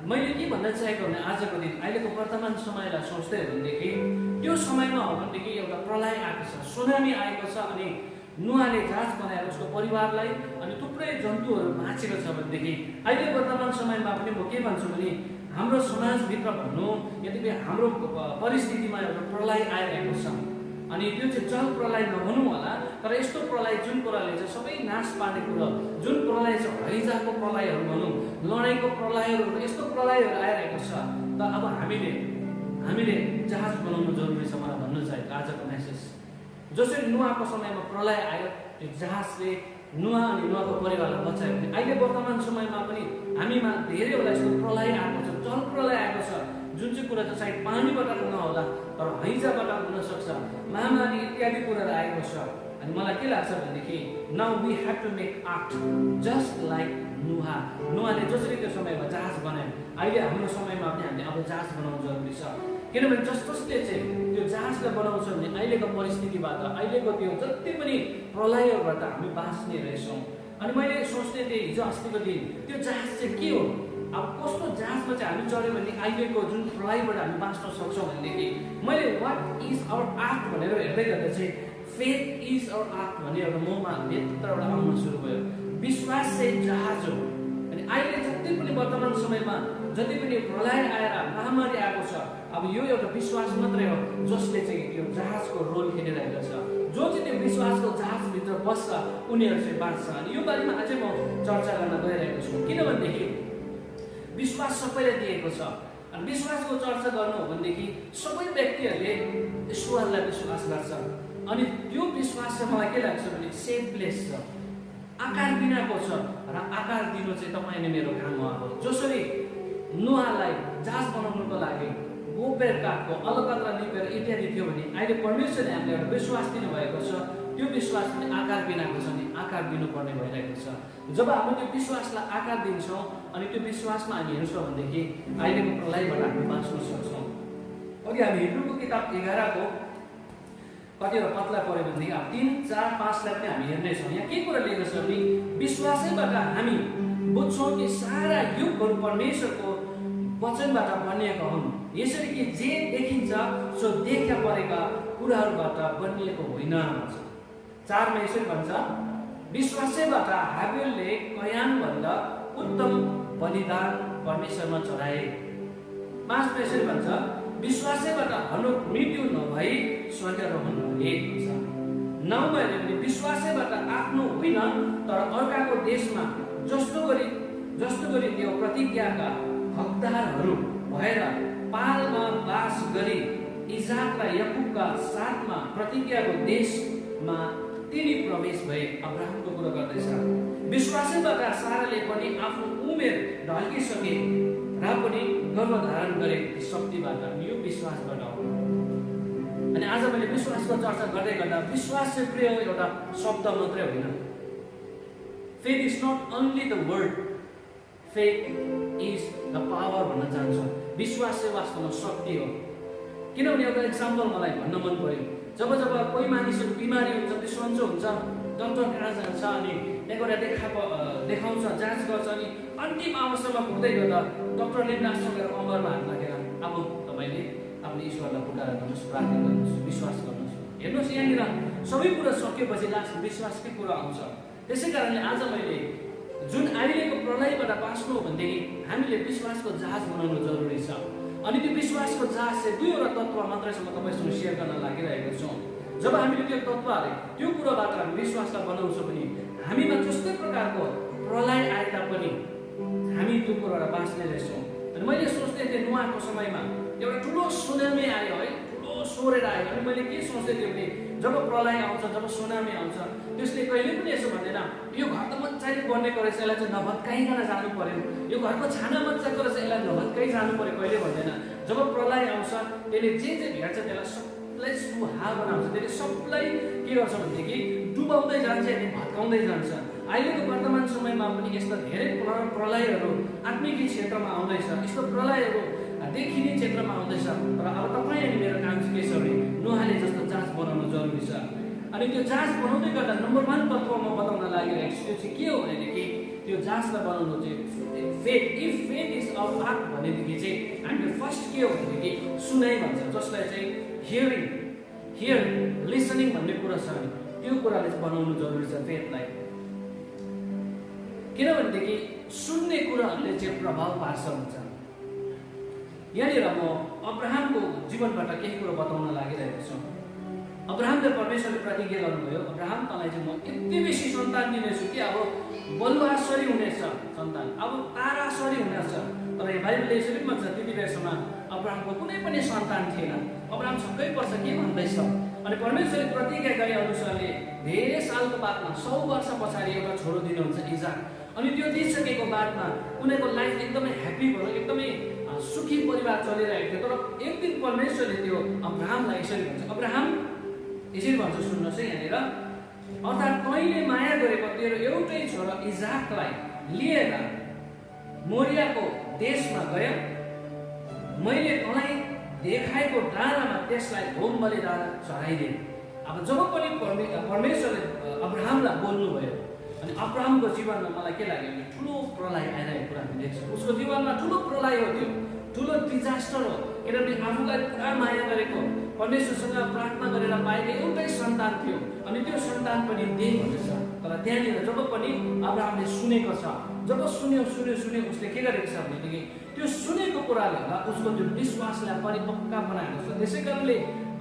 मैले के भन्न चाहेको भने आजको दिन अहिलेको वर्तमान समयलाई सोच्दै हो भनेदेखि त्यो समयमा हो भनेदेखि एउटा प्रलय आएको छ, सुनामी आएको छ। अनि नुहाले जहाज बनाएर उसको परिवारलाई अनि थुप्रै जन्तुहरू बाँचेको छ भनेदेखि अहिले वर्तमान समयमा पनि म के भन्छु भने हाम्रो समाजभित्र भनौँ यद्यपि हाम्रो परिस्थितिमा एउटा प्रलय आइरहेको छ। अनि त्यो चाहिँ जल प्रलय नभनौँ होला, तर यस्तो प्रलय जुन कुराले चाहिँ सबै नाश पार्ने कुरा, जुन प्रलय चाहिँ हैजाको प्रलयहरू भनौँ, लडाइँको प्रलयहरू, यस्तो प्रलयहरू आइरहेको छ। त अब हामीले जहाज बनाउनु जरुरी छ। मलाई भन्नु चाहेको आजको मेसेज जसरी नुहाको समयमा प्रलय आयो, त्यो जहाजले नुहा अनि नुहाको परिवारलाई बचायो भने अहिले वर्तमान समयमा पनि हामीमा धेरैवटा यस्तो प्रलय आएको छ, जल प्रलय आएको छ। जुन चाहिँ कुरा चाहिँ सायद पानीबाट नहोला तर हैजाबाट हुन सक्छ, महामारी इत्यादि कुराहरू आएको छ। अनि मलाई के लाग्छ भनेदेखि now we have to make art just like नुहाले जसरी त्यो समयमा जहाज बनायो, अहिले हाम्रो समयमा पनि हामीले अब जहाज बनाउनु जरुरी छ। किनभने जसले चाहिँ त्यो जहाजलाई बनाउँछ भने अहिलेको परिस्थितिबाट, अहिलेको त्यो जति पनि प्रलयबाट हामी बाँच्ने रहेछौँ। अनि मैले सोच्दै थिएँ हिजो अस्तिको दिन त्यो जहाज चाहिँ के हो, अब कस्तो जहाजमा चाहिँ हामी चढ्यो भने अहिलेको जुन प्रलयबाट हामी बाँच्न सक्छौँ भनेदेखि मैले वाट इज आवर आर्ट भनेर हेर्दै गर्दा चाहिँ फेथ इज आवर आर्ट भन्ने एउटा ममा भित्रबाट आउन सुरु भयो। विश्वास चाहिँ जहाज हो। अनि अहिले जति पनि वर्तमान समयमा जति पनि प्रलय आएर महामारी आएको छ, अब यो एउटा विश्वास मात्रै हो जसले चाहिँ यो जहाजको रोल खेलिरहेको छ। जो चाहिँ त्यो विश्वासको जहाजभित्र बस्छ उनीहरू चाहिँ बाँच्छ। अनि यो बारेमा अझै म चर्चा गर्न गइरहेको छु, किनभनेदेखि विश्वास सबैले दिएको छ। अनि विश्वासको चर्चा गर्नु हो भनेदेखि सबै व्यक्तिहरूले ईश्वरलाई विश्वास गर्छ। अनि त्यो विश्वास चाहिँ मलाई के लाग्छ भने सेफलेस छ, आकार बिनाको छ। र आकार दिनु चाहिँ तपाईँले मेरो काम हो। जसरी नुहालाई जहाज बनाउनुको लागि गोबर काठको अलकत्रा लिपेर इत्यादि थियो भने अहिले परमेश्वरले हामीले एउटा विश्वास दिनुभएको छ। त्यो विश्वास पनि आकार बिनाको छ नि आकार दिनुपर्ने भइरहेको छ। जब हामी त्यो विश्वासलाई आकार दिन्छौँ अनि त्यो विश्वासमा हामी हेर्छौँ भनेदेखि अहिलेको प्रलयबाट हामी बाँच्न सक्छौँ। अघि हामी हिब्रूको किताब 11को कतिवटा पत्ला पऱ्यो भनेदेखि अब 3, 4, 5लाई पनि हामी हेर्नेछौँ। यहाँ के कुरा लेखेको छ भने विश्वासैबाट हामी बुझ्छौँ कि सारा युगहरू परमेश्वरको वचनबाट बनिएका हुन्, यसरी कि जे देखिन्छ सो देखा परेका कुराहरूबाट बनिएको होइन भन्छ। 4मा यसरी भन्छ विश्वासैबाट हाबिलले कयानभन्दा उत्तम बलिदान परमेश्वरमा चढाए। 5मा यसरी भन्छ विश्वासैबाट हनुक मृत्यु नभई स्वर्गारोहण गरे भन्छ। 9मा हेर्यो भने विश्वासैबाट आफ्नो होइन तर अर्काको देशमा जस्तो गरी त्यो प्रतिज्ञाका हकदारहरू भएर पालमा बास गरी इजाकलाई याकुबका साथमा प्रतिज्ञाको देशमा तिनी प्रवेश भए। अब्राहमको कुरा गर्दैछ। विश्वासैबाट साराले पनि आफ्नो उमेर ढल्किसके र पनि गर्भधारण गरेको शक्तिबाट, यो विश्वासबाट हो। अनि आज मैले विश्वासको चर्चा गर्दै गर्दा विश्वास चाहिँ प्रिय एउटा शब्द मात्रै होइन। Faith is not only the word, faith is the power भन्न चाहन्छ। विश्वास चाहिँ वास्तवमा शक्ति हो। किनभने एउटा इक्जाम्पल मलाई भन्न मन पर्यो। जब जब कोही मानिसहरू बिमारी हुन्छ, त्यो सन्चो हुन्छ, डक्टर कहाँ जान्छ अनि त्यहाँबाट देखाउँछ, जाँच गर्छ, अनि अन्तिम अवस्थामा पुग्दै गर्दा डक्टरले लास्टमा गएर कम्मरमा हात राखेर अब तपाईँले आफ्नो ईश्वरलाई पुकाएर गर्नुहोस्, प्रार्थना गर्नुहोस्, विश्वास गर्नुहोस्। हेर्नुहोस्, यहाँनिर सबै कुरा सकिएपछि लास्ट विश्वासकै कुरा आउँछ। त्यसै कारणले आज मैले जुन अहिलेको प्रलयबाट बाँच्नु हो भनेदेखि हामीले विश्वासको जहाज बनाउनु जरुरी छ। अनि त्यो विश्वासको जहाज चाहिँ दुईवटा तत्त्व मात्रैसँग तपाईँसँग सेयर गर्न लागिरहेको छौँ। जब हामीले त्यो तत्त्वहरू, त्यो कुराबाट हामी विश्वासलाई बनाउँछौँ भने हामीमा जस्तै प्रकारको प्रलय आए तापनि हामी त्यो कुराबाट बाँच्ने रहेछौँ। अनि मैले सोच्दै थिएँ नुहाको समयमा एउटा ठुलो सुनामी आयो है, ठुलो सोरेर आयो। अनि मैले के सोच्दै थिएँ भने जब प्रलय आउँछ, जब सुनामी आउँछ, त्यसले कहिले पनि यसो भन्दैन यो घर त मजाले बनेको रहेछ, यसलाई चाहिँ नभत्काइकन जानु पर्यो, यो घरको छाना मजाको रहेछ, यसलाई नभत्काइ जानु पर्यो, कहिले भन्दैन। जब प्रलय आउँछ त्यसले जे भेट्छ त्यसलाई सबलाई सुहा बनाउँछ। त्यसले सबलाई के गर्छ भनेदेखि डुबाउँदै जान्छ अनि भत्काउँदै जान्छ। अहिलेको वर्तमान समयमा पनि यस्ता धेरै प्रलयहरू आत्मिक क्षेत्रमा आउँदैछ, यस्तो प्रलयहरू देखिने क्षेत्रमा आउँदैछ। र अब तपाईँ अनि मेरो काम चाहिँ के छ भने नुहाले जस्तो जाँच बनाउनु जरुरी छ। अनि त्यो जाँच बनाउँदै गर्दा नम्बर 1 तत्त्व म बताउन लागिरहेको छु। त्यो चाहिँ के हो भनेदेखि त्यो जाँचलाई बनाउनु चाहिँ faith. If faith is our part भनेदेखि चाहिँ हामीले फर्स्ट के हो भनेदेखि सुनाइ भन्छ, जसलाई चाहिँ हियर लिसनिङ भन्ने कुरा छ। त्यो कुराले चाहिँ बनाउनु जरुरी छ फेथलाई। किनभनेदेखि सुन्ने कुराहरूले चाहिँ प्रभाव पार्छ हुन्छ। यहाँनिर म अब्राहमको जीवनबाट केही कुरो बताउन लागिरहेको छु। अब्राहमले परमेश्वरले प्रतिज्ञा गर्नुभयो, अब्राहम तँलाई चाहिँ म यति बेसी सन्तान दिनेछु कि अब बलुवासरी हुनेछ सन्तान, अब तारासरी हुनेछ। तर यो बाइबलले यसरी भन्छ त्यति बेलासम्म अब्राहमको कुनै पनि सन्तान थिएन। अब्राहम छक्कै पर्छ के भन्दैछ। अनि परमेश्वरले प्रतिज्ञा गरे अनुसारले धेरै सालको बादमा 100 वर्ष पछाडि एउटा छोरो दिनुहुन्छ इजाक। अनि त्यो दिइसकेको बादमा उनीहरूको लाइफ एकदमै ह्याप्पी भयो, एकदमै सुखी परिवार चलिरहेको थियो। तर एक दिन परमेश्वरले त्यो अब्राहमलाई यसरी भन्छ, अब्राहम यसरी भन्छ, सुन्नुहोस् है यहाँनिर, अर्थात् तैँले माया गरेको तेरो एउटै छोरा इजाकलाई लिएर मोरियाको देशमा गयो, मैले तँलाई देखाएको डाँडामा त्यसलाई होम बलिदान चढाइदिए। अब जब पनि परमेश्वरले अब्राहमलाई बोल्नुभयो अनि अब्राहमको जीवनमा मलाई के लाग्यो भने ठुलो प्रलय आइरहेको कुरा हामी देख्छौँ। उसको जीवनमा ठुलो प्रलय हो, त्यो ठुलो डिजास्टर हो। किनभने आफूलाई पुरा माया गरेको, परमेश्वरसँग प्रार्थना गरेर पाएको एउटै सन्तान थियो अनि त्यो सन्तान पनि देह हुनेछ। तर त्यहाँनिर जब पनि अब्राहमले सुनेको छ, जब सुन्यो उसले के गरेको छ भनेदेखि त्यो सुनेको कुराले होला उसको त्यो विश्वासलाई परिपक्का बनाएको छ। त्यसै कारणले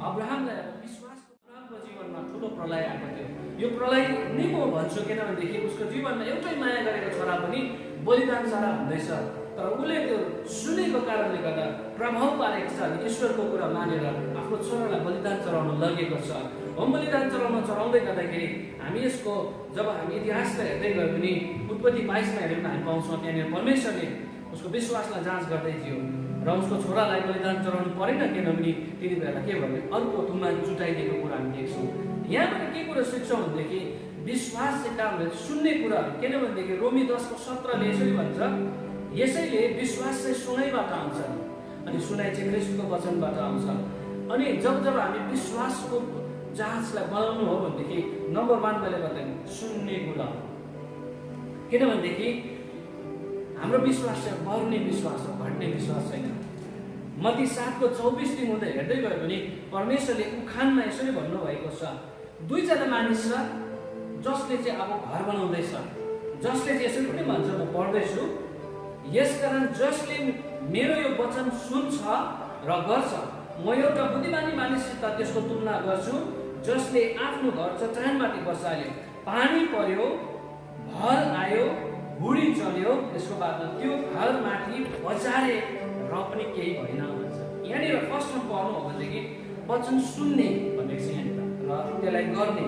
अब्राहमलाई अब्राहमको जीवनमा ठुलो प्रलय आएको थियो। यो प्रलय नै म भन्छु किनभनेदेखि उसको जीवनमा एउटै माया गरेको छोरा पनि बलिदान चढा हुँदैछ। तर उसले त्यो सुनेको कारणले गर्दा प्रभाव पारेको छ। ईश्वरको कुरा मानेर आफ्नो छोरालाई बलिदान चढाउन लगेको छ। होम बलिदान चढाउँदै गर्दाखेरि हामी यसको जब हामी इतिहासलाई हेर्दै गयो भने उत्पत्ति 22मा हेऱ्यौँ हामी पाउँछौँ त्यहाँनिर परमेश्वरले उसको विश्वासलाई जाँच गर्दै थियो र उसको छोरालाई बलिदान चढाउनु परेन। किनभने त्यति बेला के भयो अर्को तुमा जुटाइदिएको कुरा हामी देख्छौँ। यहाँबाट के कुरा सिक्छौँ भनेदेखि विश्वास चाहिँ काम सुन्ने कुरा। किनभनेदेखि रोमी 10:17ले यसरी भन्छ, यसैले विश्वास चाहिँ सुनाइबाट आउँछ अनि सुनाइ चाहिँ ख्रीष्टको वचनबाट आउँछ। अनि जब हामी विश्वासको जहाजलाई बनाउनु हो भनेदेखि नम्बर 1 मैले बताएँ सुन्ने कुरा हो। किनभनेदेखि हाम्रो विश्वास चाहिँ बढ्ने विश्वास हो, घट्ने विश्वास छैन। मत्ती 7:24 हुँदै हेर्दै गयो भने परमेश्वरले उखानमा यसरी भन्नुभएको छ, 2 जना मानिस छ जसले चाहिँ अब घर बनाउँदैछ, जसले चाहिँ यसरी पनि भन्छ, म पढ्दैछु, यसकारण जसले मेरो यो वचन सुन्छ र गर्छ, म एउटा बुद्धिमानी मानिससित त्यसको तुलना गर्छु, जसले आफ्नो घर चट्टानमाथि बसाल्यो, पानी पर्यो, भल आयो, हुडी चल्यो, त्यसको बादमा त्यो घर माथि बजारे र पनि केही भएन भन्छ। यहाँनिर फर्स्टमा पढ्नु हो भनेदेखि वचन सुन्ने भनेको छ यहाँनिर र त्यसलाई गर्ने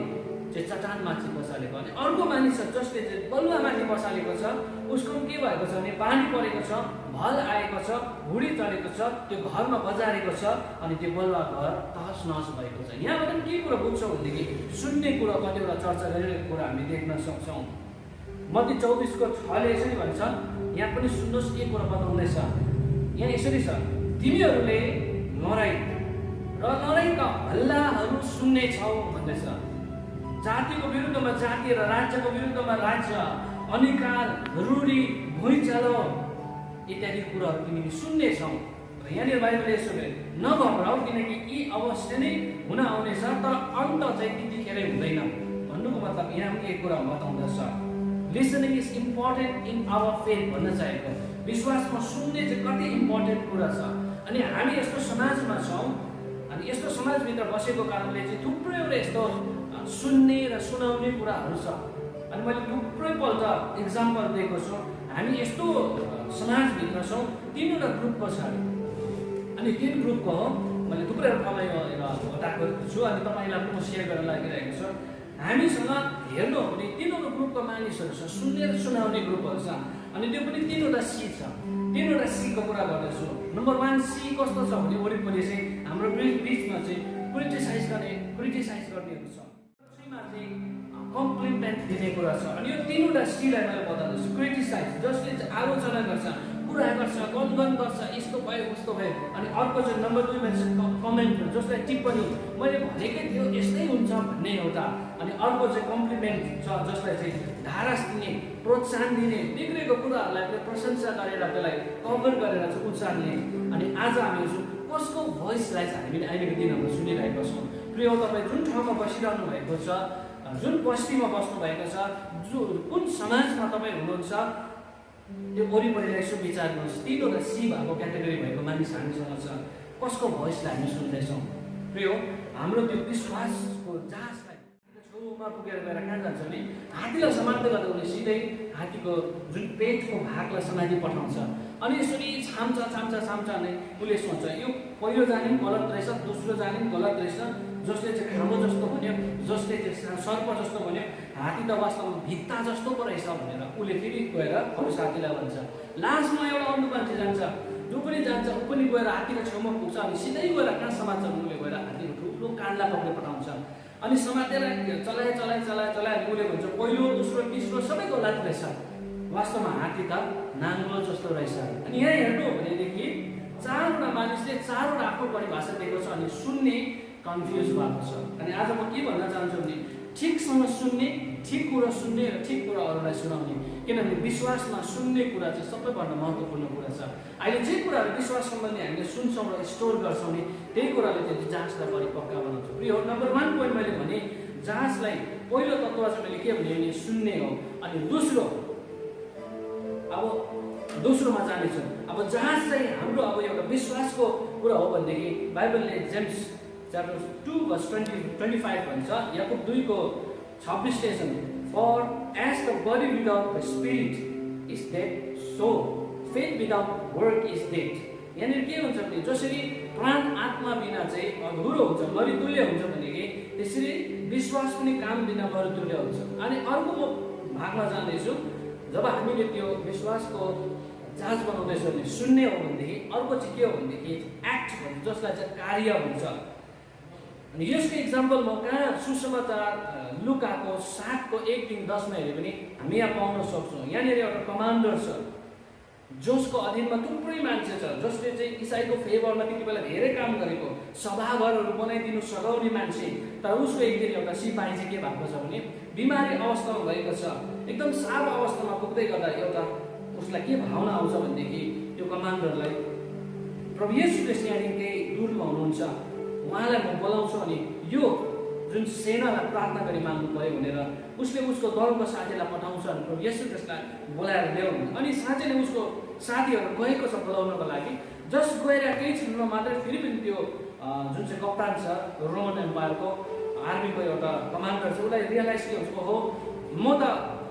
चाहिँ चट्टान माथि बसालेको। अनि अर्को मानिस छ जसले चाहिँ बलुवा माथि बसालेको छ, उसको के भएको छ भने पानी परेको छ, भल आएको छ, भुडी चढेको छ, त्यो घरमा बजारेको छ अनि त्यो बलुवा घर तहस नहस भएको छ। यहाँबाट के कुरा बुझ्छौँ भनेदेखि सुन्ने कुरा कतिवटा चर्चा गरिरहेको कुरा हामी देख्न सक्छौँ। मत्ती 24:6 यसरी भन्छ, यहाँ पनि सुन्नुहोस् के कुरा बताउँदैछ। यहाँ यसरी छ, तिमीहरूले लडाइँ र लडाइँका हल्लाहरू सुन्ने छौ भन्दैछ। जातिको विरुद्धमा जाति र राज्यको विरुद्धमा राज्य, अनिकाल, रूढी, भुइँचालो इत्यादि कुराहरू तिमीले सुन्ने छौ। र यहाँनिर बाइबलले यसो गरे, नघबराऊ किनकि यी अवश्य नै हुन आउनेछ तर अन्त चाहिँ त्यतिखेरै हुँदैन। भन्नुको मतलब यहाँ पनि एक कुरा बताउँदछ, listening is important in our faith भन्न चाहेको। विश्वासमा सुन्ने चाहिँ कति इम्पोर्टेन्ट कुरा छ। अनि हामी यस्तो समाजमा छौँ अनि यस्तो समाजभित्र बसेको कारणले चाहिँ थुप्रैवटा यस्तो सुन्ने र सुनाउने कुराहरू छ। अनि मैले थुप्रैपल्ट इक्जाम्पल दिएको छु। हामी यस्तो समाजभित्र छौँ, 3वटा ग्रुपको छ अनि 3 ग्रुपको हो। मैले थुप्रैवटा तपाईँ हटाएको छु अनि तपाईँलाई पनि म सेयर गर्न लागिरहेको छु। हामीसँग हेर्नु हो भने 3वटा ग्रुपको मानिसहरू छ, सुन्ने र सुनाउने ग्रुपहरू छ। अनि त्यो पनि 3वटा सी छ। 3वटा सीको कुरा गर्दैछु। नम्बर 1 सी कस्तो छ भने वरिपरि चाहिँ हाम्रो बिचमा चाहिँ क्रिटिसाइज गर्नेहरू छ। सीमा चाहिँ कम्प्लिमेन्ट दिने कुरा छ। अनि यो 3वटा सीलाई मैले बताउँदैछु। क्रिटिसाइज जसले चाहिँ आलोचना गर्छ, कुरा गर्छ, गनगन गर्छ, यस्तो भयो उस्तो भयो। अनि अर्को चाहिँ नम्बर 2 मा चाहिँ कमेन्ट जसलाई टिप्पणी, मैले भनेकै थियो यस्तै हुन्छ भन्ने एउटा। अनि अर्को चाहिँ कम्प्लिमेन्ट छ जसलाई चाहिँ धारास दिने, प्रोत्साहन दिने, बिग्रेको कुराहरूलाई प्रशंसा गरेर त्यसलाई कभर गरेर चाहिँ उचाल्ने। अनि आज हामीहरू कसको भोइसलाई चाहिँ हामीले अहिलेको दिनहरूमा सुनिरहेका छौँ। प्रिय तपाईँ जुन ठाउँमा बसिरहनु भएको छ, जुन बस्तीमा बस्नु भएको छ, कुन समाजमा तपाईँ हुनुहुन्छ, त्यो वरिपरिलाई यसो विचार गर्नुहोस्। 3वटा सी भएको क्याटेगोरी भएको मानिस हामीसँग छ। कसको भोइसलाई हामी सुन्दैछौँ? प्रिय हाम्रो त्यो विश्वासको जहाजलाई छेउमा पुगेर गएर कहाँ जान्छ भने हात्तीलाई समात्दै गर्दा उसले सिधै हात्तीको जुन पेटको भागलाई समाधि पठाउँछ। अनि यसरी छाम्छ अनि उसले सोच्छ यो पहिलो जाने पनि गलत रहेछ, दोस्रो जाने पनि गलत रहेछ। जसले चाहिँ खामो जस्तो भन्यो, जसले चाहिँ सर्प जस्तो भन्यो, हात्ती त वास्तवमा भित्ता जस्तो पो रहेछ भनेर उसले फेरि गएर अरू साथीलाई भन्छ। लास्टमा एउटा अर्को मान्छे जान्छ, जो पनि जान्छ ऊ पनि गएर हात्तीको छेउमा पुग्छ। अनि सिधै गएर कहाँ समात्छ उसले गएर हात्तीको ठुलो कानलाई पक्रेर पठाउँछ। अनि समातेर चलाए अनि उसले भन्छ पहिलो, दोस्रो, तेस्रो सबै गलत रहेछ, वास्तवमा हात्ती त नाङ्गलो जस्तो रहेछ। अनि यहाँ हेर्नु हो भनेदेखि 4वटा मानिसले 4वटा आफ्नो परिभाषा दिएको छ अनि सुन्ने कन्फ्युज भएको छ। अनि आज म के भन्न चाहन्छु भने ठिकसँग सुन्ने, ठिक कुरा सुन्ने र ठिक कुरा अरूलाई सुनाउने। किनभने विश्वासमा सुन्ने कुरा चाहिँ सबैभन्दा महत्त्वपूर्ण कुरा छ। अहिले जे कुराहरू विश्वास सम्बन्धी हामीले सुन्छौँ र स्टोर गर्छौँ नि त्यही कुराले त्यो जाँचलाई परिपक्का बनाउँछ। प्रिय नम्बर 1 पोइन्ट मैले भने जाँचलाई पहिलो तत्त्व चाहिँ मैले के भने सुन्ने हो। अनि दोस्रोमा जानेछु। अब जाँच चाहिँ हाम्रो अब एउटा विश्वासको कुरा हो भनेदेखि बाइबलले जेम्स च्याप्टर 2:25 भन्छ, याकुब 2:26 for as the body without the spirit is dead so faith without work is dead. यहाँनिर के हुन्छ भने जसरी प्राण आत्मा बिना चाहिँ अधुरो हुन्छ, मरितुल्य हुन्छ भनेदेखि त्यसरी विश्वास पनि काम बिना मरितुल्य हुन्छ। अनि अर्को म भागमा जाँदैछु, जब हामीले त्यो विश्वासको जाँच बनाउँदैछौँ भने सुन्ने हो भनेदेखि अर्को चाहिँ के हो भनेदेखि एक्ट भन्छ, जसलाई चाहिँ कार्य हुन्छ। अनि यसको इक्जाम्पल म कहाँ सुसमाचार लुकाको 7:1-10 हेऱ्यो भने हामी यहाँ पाउन सक्छौँ। यहाँनिर एउटा कमान्डर छ जसको अधीनमा थुप्रै मान्छे छ, जसले चाहिँ इसाईको फेभरमा त्यति बेला धेरै काम गरेको, सभाघरहरू बनाइदिनु सघाउने मान्छे। तर उसको एक दिन एउटा सिपाही चाहिँ के भएको छ भने बिमारी अवस्थामा भएको छ। एकदम साह्रो अवस्थामा पुग्दै गर्दा एउटा उसलाई के भावना आउँछ भनेदेखि त्यो कमान्डरलाई प्रभु येशू ख्रीष्ट यहाँनिर केही दूरमा हुनुहुन्छ, उहाँलाई म बोलाउँछु अनि यो जुन सेनालाई प्रार्थना गरी माग्नु पऱ्यो भनेर उसले उसको दलको साथीलाई पठाउँछ अनि प्रभु येशू ख्रीष्टलाई बोलाएर ल्याऊ। अनि साँच्चै नै उसको साथीहरू गएको छ बोलाउनको लागि। जस्ट गएर केही छिनमा मात्रै फेरि पनि त्यो जुन चाहिँ कप्तान छ रोमन एम्पायरको आर्मीको एउटा कमान्डर छ, उसलाई रियलाइज के हुन्छ, हो म त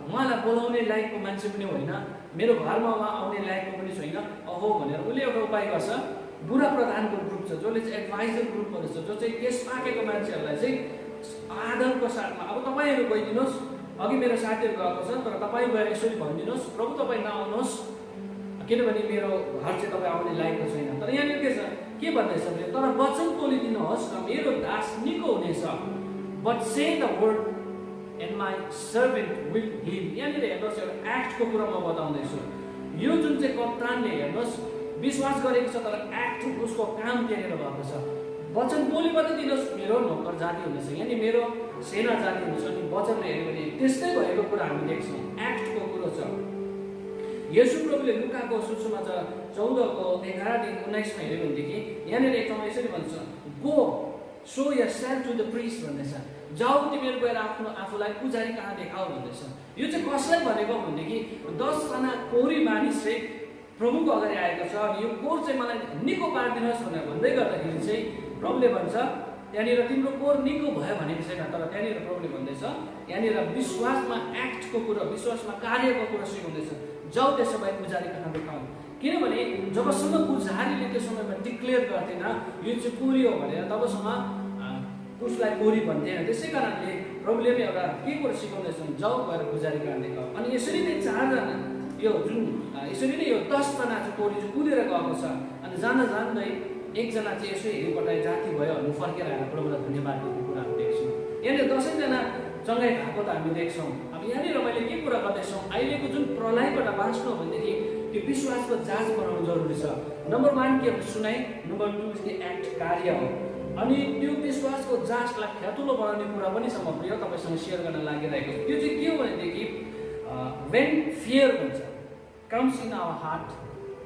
उहाँलाई बोलाउने लायकको मान्छे पनि होइन, मेरो घरमा उहाँ आउने लायकको पनि छैन, अहो भनेर उसले एउटा उपाय गर्छ। बुरा प्रधानको ग्रुप छ, जसले चाहिँ एडभाइजर ग्रुपहरू छ, जो चाहिँ केस पाकेको मान्छेहरूलाई चाहिँ आदरको साथमा अब तपाईँहरू गइदिनुहोस्, अघि मेरो साथीहरू गएको छ तर तपाईँ गएर यसरी भनिदिनुहोस् प्रभु तपाईँ नआउनुहोस् किनभने मेरो घर चाहिँ तपाईँ आउने लायकको छैन। तर यहाँनिर के भन्दैछ भने तर वचन तोलिदिनुहोस् र मेरो दास निको हुनेछ, but say the word and my servant will hill. यहाँनिर हेर्नुहोस् एउटा एक्टको कुरा म बताउँदैछु। यो जुन चाहिँ कप्तानले हेर्नुहोस् विश्वास गरेको छ तर एक्ट उसको काम त्यहाँनिर भएको छ। वचन बोली मात्रै दिनुहोस् मेरो नोकर जाति हुनेछ, यानि मेरो सेना जाति हुनेछ। अनि वचनले हेऱ्यो भने त्यस्तै भएको कुरा हामी देख्छौँ, एक्टको कुरो छ। येशू प्रभुले लुकाको सुसमाचार 14:11-19 हेऱ्यो भनेदेखि यहाँनिर एक ठाउँमा यसरी भन्छ, go show yourself to the priest भन्दैछ, जाऊ तिमीहरू गएर आफूलाई पुजारी कहाँ देखाऊ भन्दैछ। यो चाहिँ कसलाई भनेको भनेदेखि 10 जना कोरी मानिस चाहिँ प्रभुको अगाडि आएको छ अनि यो कोर चाहिँ मलाई निको पारिदिनुहोस् भनेर भन्दै गर्दाखेरि चाहिँ प्रभुले भन्छ त्यहाँनिर तिम्रो कोर निको भयो भनेको छैन, तर त्यहाँनिर प्रभुले भन्दैछ यहाँनिर विश्वासमा एक्टको कुरा, विश्वासमा कार्यको कुरा सिकाउँदैछ, जाऊ त्यसो भए पुजारी कहाँ देखाऊ। किनभने जबसम्म पुजारीले त्यो समयमा डिक्लेयर गर्दैन यो चाहिँ कोरी हो भनेर तबसम्म उसलाई कोरी भन्थेन। त्यसै कारणले प्रभुले पनि एउटा के कुरा सिकाउँदैछ, जाऊ गएर पुजारी कहाँ देखाऊ। अनि यसरी नै 4 जना यो जुन यसरी नै यो 10 जना चाहिँ कोरी चाहिँ कुदेर गएको छ अनि जान्दै एकजना चाहिँ यसो हेरिपठाए जाति भयो अनि फर्केर आएर प्रभुलाई धन्यवाद दिएको कुरा हामी देख्छौँ। यहाँनिर 10 जना सँगै भएको त हामी देख्छौँ। अब यहाँनिर मैले के कुरा गर्दैछौँ, अहिलेको जुन प्रलयबाट बाँच्नु भनेदेखि त्यो विश्वासको जाँच बनाउनु जरुरी छ। नम्बर 1 के हो सुनाइ, नम्बर 2 चाहिँ एक्ट कार्य हो। अनि त्यो विश्वासको जाँचलाई ख्यातुलो बनाउने कुरा पनि छ म प्रिय तपाईँसँग सेयर गर्न लागिरहेको छु। त्यो चाहिँ के हो भनेदेखि when fear भन्छ comes in our heart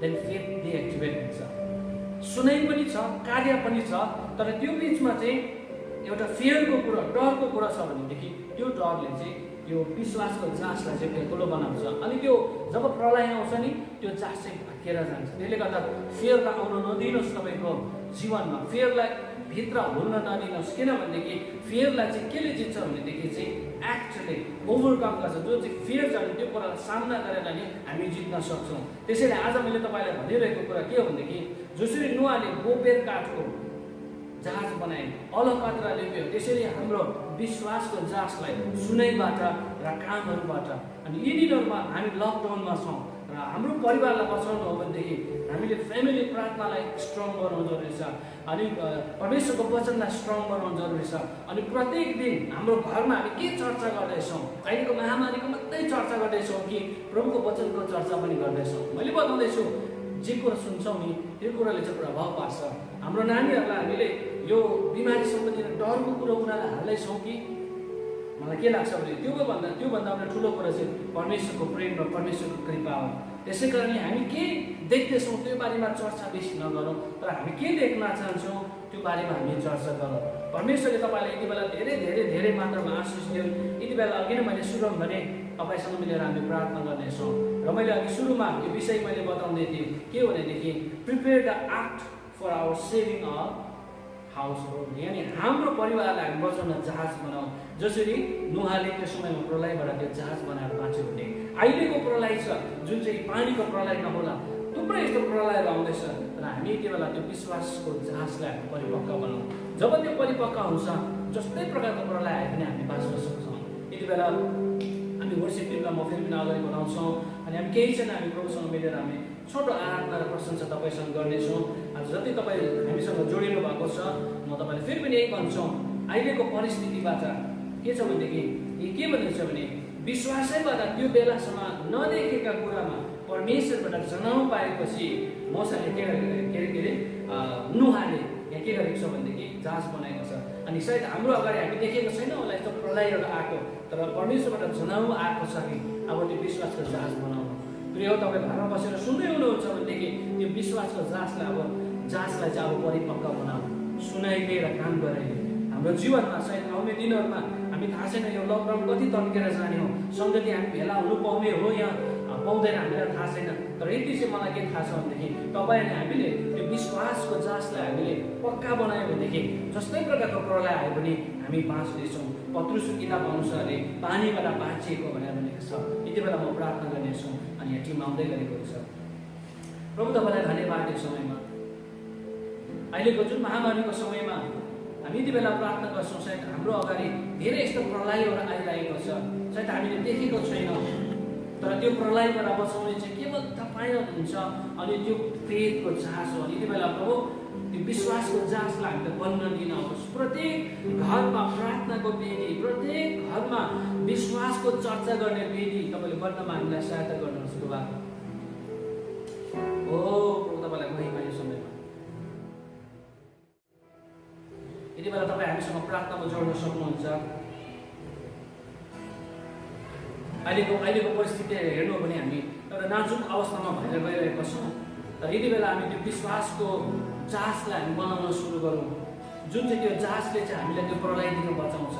then faith deactivate हुन्छ। सुनाइ पनि छ कार्य पनि छ, तर त्यो बिचमा चाहिँ एउटा फियरको कुरा, डरको कुरा छ भनेदेखि त्यो डरले चाहिँ यो विश्वासको जाँचलाई चाहिँ ख्यातुलो बनाउँछ। अनि त्यो जब प्रलय आउँछ नि त्यो जाँच चाहिँ भाकिएर जान्छ। त्यसले गर्दा फियरलाई आउन नदिनुहोस् तपाईँको जीवनमा, फियरलाई भित्र हुन नदिनुहोस्। किनभनेदेखि फियरलाई चाहिँ केले जित्छ भनेदेखि चाहिँ एक्टले ओभरकम गर्छ। जो चाहिँ फियर छ भने त्यो कुरालाई सामना गरेर नि हामी जित्न सक्छौँ। त्यसैले आज मैले तपाईँलाई भनिरहेको कुरा के हो भनेदेखि जसरी नुहाले बोपेर काठको जहाज बनाए अलकत्रा ल्यायो त्यसरी हाम्रो विश्वासको जाँचलाई सुनाइबाट र कामहरूबाट अनि यिनीहरूमा हामी लकडाउनमा छौँ र हाम्रो परिवारलाई बचाउनु हो भनेदेखि हामीले फ्यामिली प्रार्थनालाई स्ट्रङ बनाउनु जरुरी छ अनि परमेश्वरको वचनलाई स्ट्रङ बनाउनु जरुरी छ। अनि प्रत्येक दिन हाम्रो घरमा हामी के चर्चा गर्दैछौँ, अहिलेको महामारीको मात्रै चर्चा गर्दैछौँ कि प्रभुको वचनको चर्चा पनि गर्दैछौँ। मैले बताउँदैछु जे कुरा सुन्छौँ नि त्यो कुराले चाहिँ प्रभाव पार्छ। हाम्रो नानीहरूलाई हामीले यो बिमारी सम्बन्धी डरको कुरो उनीहरूलाई हाल्दैछौँ कि मलाई के लाग्छ भने त्योभन्दा ठुलो कुरा चाहिँ परमेश्वरको प्रेम र परमेश्वरको कृपा हो। त्यसै कारणले हामी के देख्दैछौँ त्यो बारेमा चर्चा बेसी नगरौँ, तर हामी के देख्न चाहन्छौँ त्यो बारेमा हामी चर्चा गरौँ। परमेश्वरले तपाईँलाई यति बेला धेरै धेरै धेरै मात्रामा आशिष दियो। यति बेला अघि नै मैले सुरुमा भने तपाईँसँग मिलेर हामी प्रार्थना गर्नेछौँ र मैले अघि सुरुमा यो विषय मैले बताउँदै थिएँ के हो भनेदेखि prepare the act for our saving our household, यानि हाम्रो परिवारलाई हामी बचाउन जहाज बनाऊ। जसरी नुहाले त्यो समयमा प्रलयबाट त्यो जहाज बनाएर बाँच्यो भने अहिलेको प्रलय छ जुन चाहिँ पानीको प्रलय नहोला, थुप्रै यस्तो प्रलयहरू आउँदैछ र हामी यति बेला त्यो विश्वासको जहाजलाई हामी परिपक्व बनाऊ। जब त्यो परिपक्व हुन्छ जस्तै प्रकारको प्रलय आए पनि हामी बाँच्न सक्छौँ। यति बेला हामी वर्सिप टिमलाई म फेरि पनि अगाडि बढाउँछौँ अनि हामी केही छैन हामी प्रभुसँग मिलेर हामी छोटो आराधना र प्रशंसा तपाईँसँग गर्नेछौँ। आज जति तपाईँ हामीसँग जोडिनु भएको छ म तपाईँलाई फेरि पनि यही भन्छौँ, अहिलेको परिस्थितिबाट के छ भनेदेखि के भनिन्छ भने विश्वासैबाट त्यो बेलासम्म नदेखेका कुरामा परमेश्वरबाट जनाउ पाएपछि मौसाले के अरे नुहाले यहाँ के गरेको छ भनेदेखि जहाज बनाएको छ। अनि सायद हाम्रो अगाडि हामी देखेको छैन होला यस्तो प्रलयहरू आएको, तर परमेश्वरबाट जनाउ आएको छ कि अब त्यो विश्वासको जहाज बनाउनु। प्रिय तपाईँ घरमा बसेर सुन्दै हुनुहुन्छ भनेदेखि त्यो विश्वासको जहाजलाई चाहिँ अब परिपक्व बनाऊ, सुनाइले र काम गराइले। हाम्रो जीवनमा सायद आउने दिनहरूमा हामी थाहा छैन यो लकडाउन कति तन्केर जाने हो, सङ्गति हामी भेला हुनु पाउने हो या पाउँदैन हामीलाई थाहा छैन। तर यति चाहिँ मलाई के थाहा छ भनेदेखि तपाईँले हामीले त्यो विश्वासको जाँचलाई हामीले पक्का बनायो भनेदेखि जस्तै प्रकारको प्रलय आयो भने हामी बाँच्नेछौँ। पत्रुसको किताब अनुसारले पानीबाट बाँचिएको भनेर भनेको छ। यति बेला म प्रार्थना गर्नेछु अनि यहाँ टिम आउँदै गरेको छ। प्रभु तपाईँलाई धन्यवाद यो समयमा अहिलेको जुन महामारीको समयमा हामी यति बेला प्रार्थना गर्छौँ, सायद हाम्रो अगाडि धेरै यस्तो प्रलयहरू आइरहेको छ, सायद हामीले देखेको छैनौँ, तर त्यो प्रलयबाट बचाउने चाहिँ केवल तपाईँ हुनुहुन्छ। अनि त्यो फेथको जाँच हो। यति बेला प्रभु त्यो विश्वासको जाँचलाई हामीले बन्न दिनुहोस्। प्रत्येक घरमा प्रार्थनाको वेदी, प्रत्येक घरमा विश्वासको चर्चा गर्ने वेदी तपाईँले बन्नमा हामीलाई सहायता गर्नुहोस् बुबा। ओ प्रभु तपाईँलाई महिमा यो समयमा। यति बेला तपाईँ हामीसँग प्रार्थनामा जोड्न सक्नुहुन्छ। अहिलेको परिस्थिति हेर्नु भने हामी एउटा नाजुक अवस्थामा भएर गइरहेका छौँ, तर यति बेला हामी त्यो विश्वासको जाँचलाई हामी बनाउन सुरु गरौँ, जुन चाहिँ त्यो जाँचले चाहिँ हामीलाई त्यो प्रलयदेखि बचाउँछ।